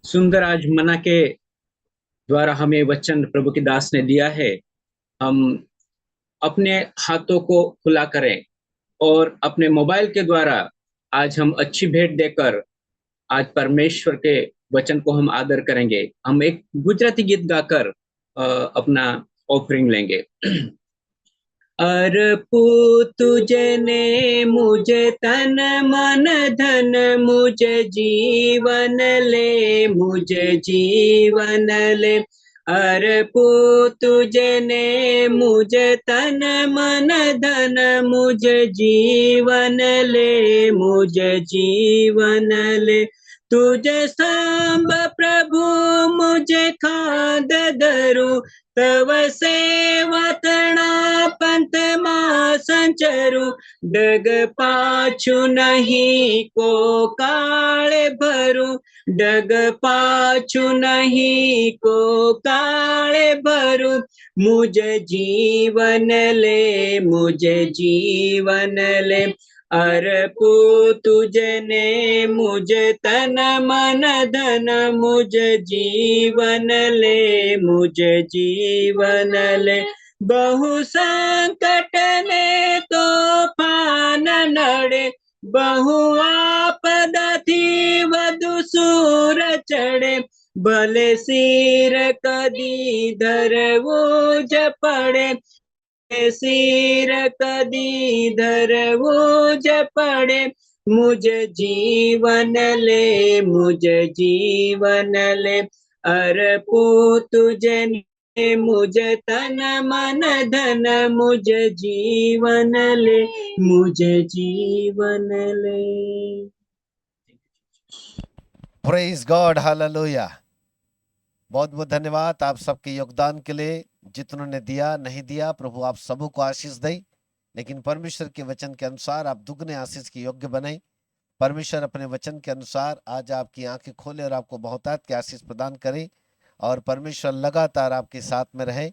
[SPEAKER 2] सुंदर आज मना के द्वारा हमें वचन प्रभु के दास ने दिया है। हम अपने हाथों को खुला करें और अपने मोबाइल के द्वारा आज हम अच्छी भेंट देकर आज परमेश्वर के वचन को हम आदर करेंगे। हम एक गुजराती गीत गाकर अपना ऑफरिंग लेंगे। अर्पू तुझने मुझे तन मन धन, मुझे जीवन ले, मुझे जीवन ले। अर्पू तुझने मुझे तन मन धन, मुझे जीवन ले, मुझे जीवन ले। तुझे सांब प्रभु मुझे खाद धरू, तव सेवा तणा पंथ मा संचरू। डग पाछू नहीं को काळे भरू, डग पाछू नहीं को काळे भरू। मुझे जीवन ले, मुझे जीवन ले। अर्पू तुझने मुझे तन मन धन, मुझे जीवन ले, मुझे जीवन ले। बहु संकट ने तोफान नड़े, बहु आपदा थी वधु सूर चढ़े। भले सिर कदी धरवू ज पड़े, सिर कदी धरवू ज पड़े। मुझे जीवन ले, मुझे जीवन ले। अर्पू तुझने मुझे तन मन धन, मुझे जीवन ले, मुझे जीवन ले।
[SPEAKER 1] Praise God, hallelujah. बहुत बहुत धन्यवाद आप सबके योगदान के लिए। जितनों ने दिया नहीं दिया, प्रभु आप सबों को आशीष दे, लेकिन परमेश्वर के वचन के अनुसार आप दुगने आशीष के योग्य बने। परमेश्वर अपने वचन के अनुसार आज आपकी आंखें खोले और आपको बहुतायत के आशीष प्रदान करे, और परमेश्वर लगातार आपके साथ में रहे।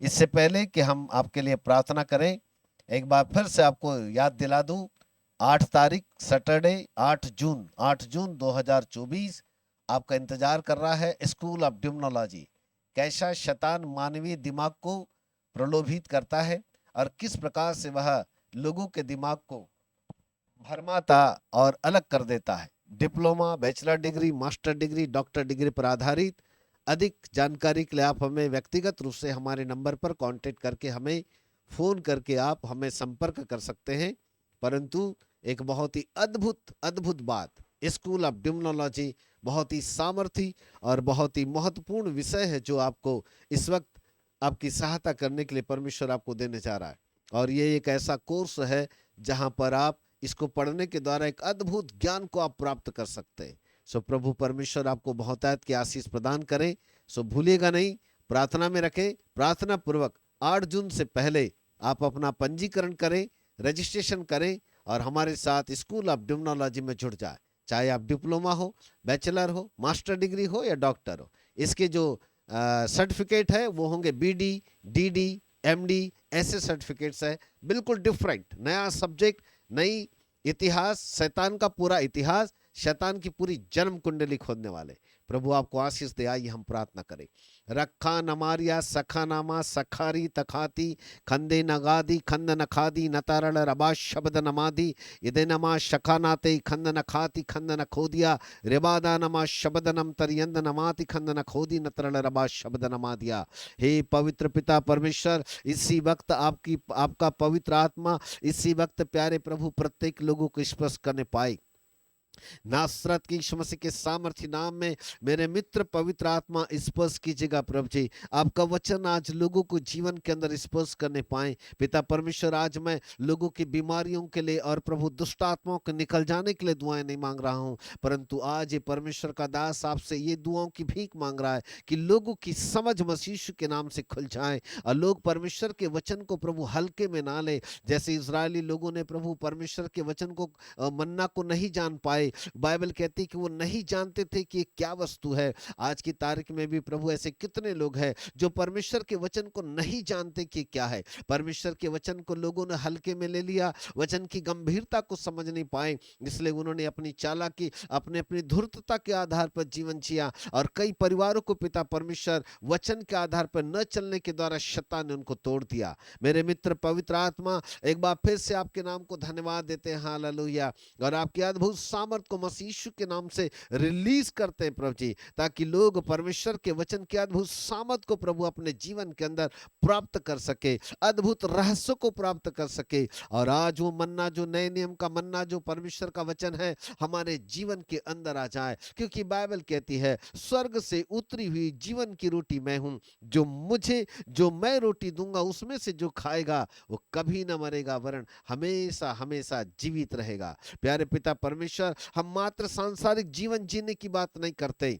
[SPEAKER 1] इससे पहले कि हम आपके लिए प्रार्थना करें, एक बार फिर से आपको याद दिला दूं, 8 तारीख सैटरडे 8 जून 2024 आपका इंतजार कर रहा है। स्कूल ऑफ डिमोलॉजी, कैसा शैतान मानवीय दिमाग को प्रलोभित करता है और किस प्रकार से वह लोगों के दिमाग को भरमाता और अलग कर देता है। Diploma, bachelor degree, master degree, doctor degree पर आधारित अधिक जानकारी के लिए आप हमें व्यक्तिगत रूप से हमारे नंबर पर कांटेक्ट करके, हमें फोन करके आप हमें संपर्क कर सकते हैं। परंतु एक बहुत ही अद्भुत बात, स्कूल ऑफ डिमोलॉजी बहुत ही सामर्थी और बहुत ही महत्वपूर्ण विषय है, जो आपको इस वक्त आपकी सहायता करने के लिए परमेश्वर आपको देने जा रहा है। और ये एक ऐसा कोर्स है जहां पर आप इसको पढ़ने के द्वारा एक अद्भुत ज्ञान को आप प्राप्त कर सकते हैं। सो प्रभु परमेश्वर आपको बहुतायत की आशीष प्रदान करें। सो भूलिएगा नहीं, प्रार्थना में रखें, प्रार्थना पूर्वक 8 जून से पहले आप अपना पंजीकरण करें, रजिस्ट्रेशन करें और हमारे साथ स्कूल ऑफ डिमोलॉजी में जुड़ जाए। चाहे आप डिप्लोमा हो, बैचलर हो, मास्टर डिग्री हो या डॉक्टर हो, इसके जो सर्टिफिकेट है वो होंगे BD, DD, MD, ऐसे सर्टिफिकेट्स है। बिल्कुल डिफरेंट, नया सब्जेक्ट, नई इतिहास, शैतान का पूरा इतिहास, शैतान की पूरी जन्म कुंडली खोदने वाले। प्रभु आपको आशीष दे। आइए हम प्रार्थना करें। रखा नमारिया सखा नामा सखारी तखाती खंदे नगादी खंद नखादी नतारल रबा शब्द नमादी इदे नमा शखानाते खंद नखाती खंद नखोदिया रेबादा नमा शब्द नम तरियंद नमाति खंद नखोदी नतरल रबा शब्द नमादिया। हे पवित्र पिता परमेश्वर, इसी वक्त आपका पवित्र आत्मा इसी वक्त प्यारे प्रभु प्रत्येक लोगों को स्पर्श करने पाए। नासरत की यीशु मसीह के सामर्थ्य नाम में मेरे मित्र पवित्र आत्मा स्पर्श कीजिएगा प्रभु जी। आपका वचन आज लोगों को जीवन के अंदर स्पर्श करने पाए। पिता परमेश्वर, आज मैं लोगों की बीमारियों के लिए और प्रभु दुष्ट आत्माओं के निकल जाने के लिए दुआएं नहीं मांग रहा हूं, परंतु आज ये परमेश्वर का दास आपसे ये दुआओं की भीख मांग रहा है कि लोगों की समझ मसीह यीशु के नाम से खुल जाए और लोग परमेश्वर के वचन को प्रभु हल्के में ना ले। जैसे इजरायली लोगों ने प्रभु परमेश्वर के वचन को मन्ना को नहीं जान पाए, बाइबल कहती कि वो नहीं जानते थे कि ये क्या वस्तु है। आज की तारीख में भी प्रभु ऐसे कितने लोग हैं जो परमेश्वर के वचन को नहीं जानते कि क्या है। परमेश्वर के वचन को लोगों ने हल्के में ले लिया, वचन की गंभीरता को समझ नहीं पाए, इसलिए उन्होंने अपनी चालाकी, अपनी धूर्तता के आधार पर जीवन जिया और कई परिवारों को पिता परमेश्वर वचन के आधार पर न चलने के द्वारा शैतान ने उनको तोड़ दिया। मेरे मित्र पवित्र आत्मा, एक बार फिर से आपके नाम को धन्यवाद देते हैं, हालेलुया, और आपकी अद्भुत सामर्थ को मसीह यीशु के नाम से रिलीज करते हैं प्रभु जी, ताकि लोग परमेश्वर के वचन के अद्भुत सामर्थ को प्रभु अपने जीवन के अंदर प्राप्त कर सके, अद्भुत रहस्यों को प्राप्त कर सके। और आज वो मन्ना, जो नए नियम का मन्ना, जो परमेश्वर का वचन है, हमारे जीवन के अंदर आ जाए, क्योंकि बाइबल कहती है स्वर्ग से उतरी हुई जीवन की रोटी मैं हूं, जो मैं रोटी दूंगा उसमें से जो खाएगा वो कभी ना मरेगा, वरन हमेशा हमेशा जीवित रहेगा। प्यारे पिता परमेश्वर, हम मात्र सांसारिक जीवन जीने की बात नहीं करते,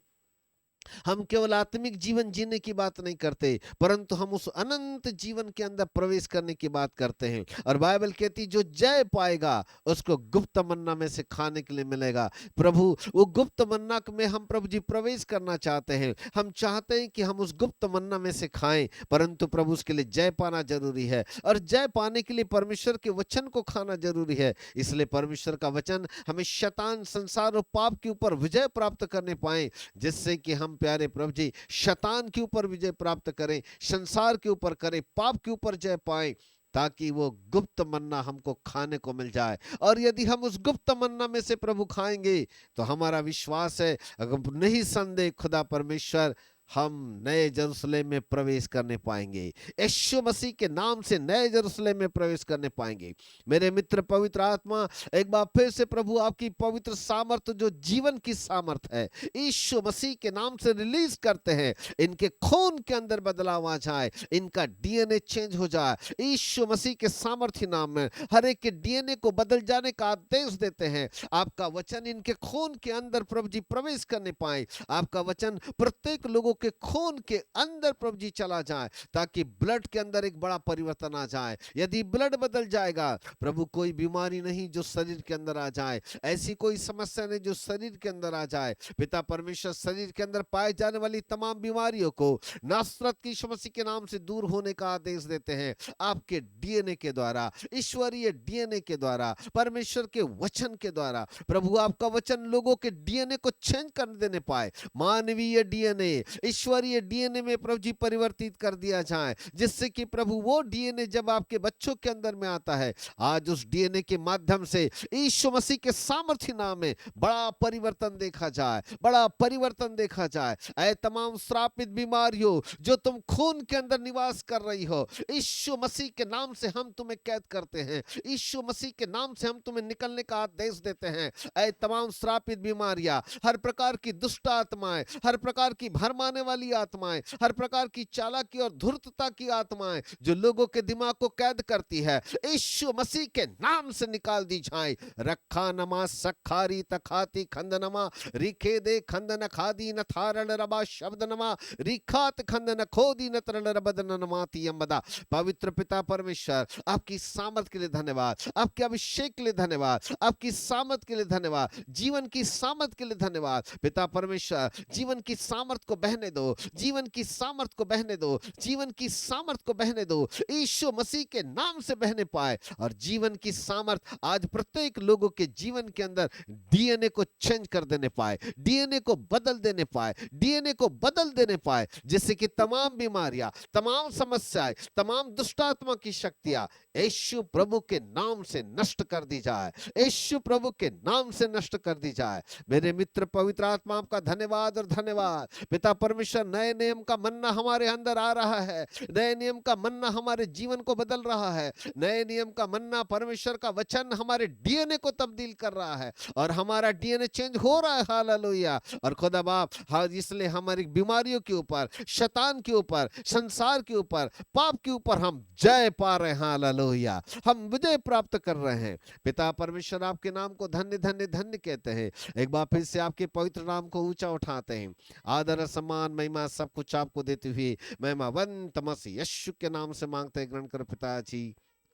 [SPEAKER 1] हम केवल आत्मिक जीवन जीने की बात नहीं करते, परंतु हम उस अनंत जीवन के अंदर प्रवेश करने की बात करते हैं। और बाइबल कहती जो जय पाएगा उसको गुप्त मन्ना में से खाने के लिए मिलेगा। प्रभु, वो गुप्त मन्ना में हम प्रभु जी प्रवेश करना चाहते हैं। हम चाहते हैं कि हम उस गुप्त मन्ना में से खाएं, परंतु प्रभु उसके लिए जय पाना जरूरी है, और जय पाने के लिए परमेश्वर के वचन को खाना जरूरी है। इसलिए परमेश्वर का वचन हमें शैतान, संसार और पाप के ऊपर विजय प्राप्त करने पाए, जिससे कि हम प्यारे प्रभु जी शैतान के ऊपर विजय प्राप्त करें, संसार के ऊपर करें, पाप के ऊपर जय पाएं, ताकि वो गुप्त मन्ना हमको खाने को मिल जाए। और यदि हम उस गुप्त मन्ना में से प्रभु खाएंगे तो हमारा विश्वास है, अगर नहीं संदेह, खुदा परमेश्वर, हम नए यरूशलेम में प्रवेश करने पाएंगे। यीशु मसीह के नाम से नए यरूशलेम में प्रवेश करने पाएंगे। मेरे मित्र पवित्र आत्मा, एक बार फिर से प्रभु आपकी पवित्र सामर्थ, जो जीवन की सामर्थ है, यीशु मसीह के नाम से रिलीज करते हैं। इनके खून के अंदर बदलाव आ जाए, इनका डीएनए चेंज हो जाए। यीशु मसीह के सामर्थ्य नाम में हर एक के डीएनए को बदल जाने का आदेश देते हैं। आपका वचन इनके खून के अंदर प्रभु जी प्रवेश करने पाए। आपका वचन प्रत्येक लोगों के खून के अंदर प्रभु जी चला जाए, ताकि ब्लड के अंदर एक बड़ा परिवर्तन आ जाए। यदि ब्लड बदल जाएगा प्रभु, कोई बीमारी नहीं जो शरीर के अंदर आ जाए, ऐसी कोई समस्या नहीं जो शरीर के अंदर आ जाए। पिता परमेश्वर, शरीर के अंदर पाए जाने वाली तमाम बीमारियों को नासरत की यीशु मसीह के नाम से दूर होने का आदेश देते हैं। आपके डीएनए के द्वारा, ईश्वरीय डीएनए के द्वारा, परमेश्वर के वचन के द्वारा प्रभु आपका वचन लोगों के डीएनए को चेंज कर देने पाए। मानवीय डीएनए ईश्वरीय डीएनए में प्रभु जी परिवर्तित कर दिया जाए, जिससे कि प्रभु वो डीएनए जब आपके बच्चों के अंदर में आता है, आज उस डीएनए के माध्यम से यीशु मसीह के सामर्थ्य नाम में बड़ा परिवर्तन देखा जाए, बड़ा परिवर्तन देखा जाए। ऐ तमाम श्रापित बीमारियों जो तुम खून के अंदर निवास कर रही हो, यीशु मसीह के नाम से हम तुम्हें कैद करते हैं। यीशु मसीह के नाम से हम तुम्हें निकलने का आदेश देते हैं। ऐ तमाम श्रापित बीमारियां, हर प्रकार की दुष्ट आत्माएं, हर प्रकार की भरमाने वाली आत्माएं, हर प्रकार की चालाकी और धूर्तता की आत्माएं जो लोगों के दिमाग को कैद करती है, यीशु मसीह के नाम से निकाल दी जाए। रखा नमा सखारी तखाती खंदनमा रिखे दे खंदन खादी न थारण रबा शब्द नमा रिखात खंदन खोदी न तरण रबदन नमाती यमदा। पवित्र पिता परमेश्वर, आपकी सामर्थ के लिए धन्यवाद, आपके अभिषेक के लिए धन्यवाद, आपकी सामर्थ के लिए धन्यवाद, जीवन की सामर्थ के लिए धन्यवाद। पिता परमेश्वर, जीवन की सामर्थ को बहने दो, जीवन की सामर्थ को बहने दो, जीवन की सामर्थ को बहने दो, यीशु मसीह के नाम से बहने पाए। और जीवन की सामर्थ आज प्रत्येक लोगों के जीवन के अंदर डीएनए को चेंज कर देने पाए, डीएनए को बदल देने पाए, डीएनए को बदल देने पाए, जिससे कि तमाम बीमारियां, तमाम समस्याएं, तमाम दुष्टात्मा की शक्तियां यीशु प्रभु के नाम से नष्ट कर दी जाए, यीशु प्रभु के नाम से नष्ट कर दी जाए। मेरे मित्र पवित्र आत्मा, आपका धन्यवाद और धन्यवाद। पिता परमेश्वर नए नियम का मन्ना हमारे अंदर आ रहा है, नए नियम का मन्ना हमारे जीवन को बदल रहा है, नए नियम का मन्ना परमेश्वर का वचन हमारे डीएनए को तब्दील कर रहा है और हमारा डीएनए चेंज हो रहा है। हालेलुया। और खुदा बाप इसलिए हमारी बीमारियों के ऊपर, शैतान के ऊपर, संसार के ऊपर, पाप के ऊपर हम जय पा रहे हैं। हालेलुया। हम विजय प्राप्त कर रहे हैं। पिता परमेश्वर आपके नाम को धन्य धन्य धन्य कहते हैं। एक बार फिर से आपके पवित्र नाम को ऊंचा उठाते हैं। आदर सम्मान महिमा सब कुछ आपको देते हुए महिमावंत मसीह यीशु के नाम से मांगते ग्रहण कर पिताजी।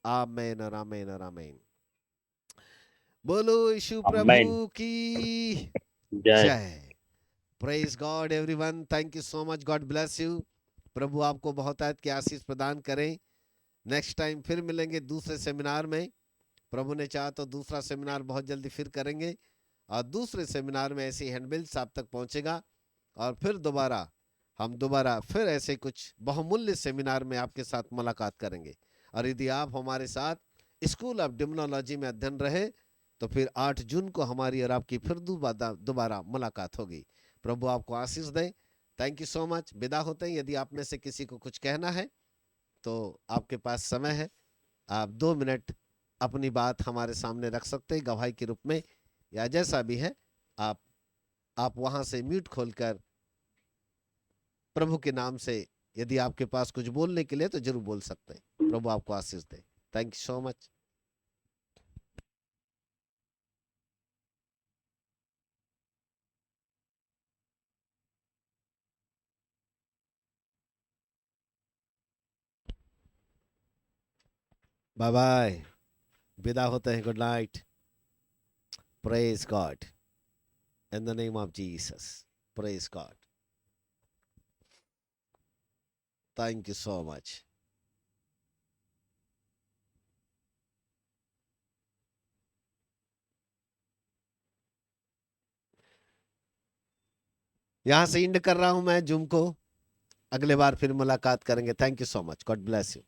[SPEAKER 1] आमीन और आमीन और आमीन। बोलो यीशु प्रभु की जय। Praise God everyone. Thank you so much. God bless you. प्रभु आपको बहुत की आशीष प्रदान करें। नेक्स्ट टाइम फिर मिलेंगे दूसरे सेमिनार में। प्रभु ने चाहा तो दूसरा सेमिनार बहुत जल्दी फिर करेंगे और दूसरे सेमिनार में ऐसी हैंडबिल्स आप तक पहुंचेगा और फिर दोबारा फिर ऐसे कुछ बहुमूल्य सेमिनार में आपके साथ मुलाकात करेंगे। और यदि आप हमारे साथ स्कूल ऑफ डिमोनोलॉजी में अध्ययन रहे तो फिर 8 जून को हमारी और आपकी फिर दोबारा मुलाकात होगी। प्रभु आपको आशीष दे। Thank you so much. विदा होते हैं। यदि आप में से किसी को कुछ कहना है तो आपके पास समय है, आप 2 मिनट अपनी बात हमारे सामने रख सकते हैं गवाही के रूप में, या जैसा भी है आप वहां से म्यूट खोलकर प्रभु के नाम से यदि आपके पास कुछ बोलने के लिए तो जरूर बोल सकते हैं। प्रभु आपको आशीष दे। Thank you so much. Bye bye. विदा होते हैं। Good night. Praise God in the name of Jesus. Praise God. Thank you so much. यहां से इंड कर रहा हूं मैं जूम को। अगले बार फिर मुलाकात करेंगे। Thank you so much. God bless you.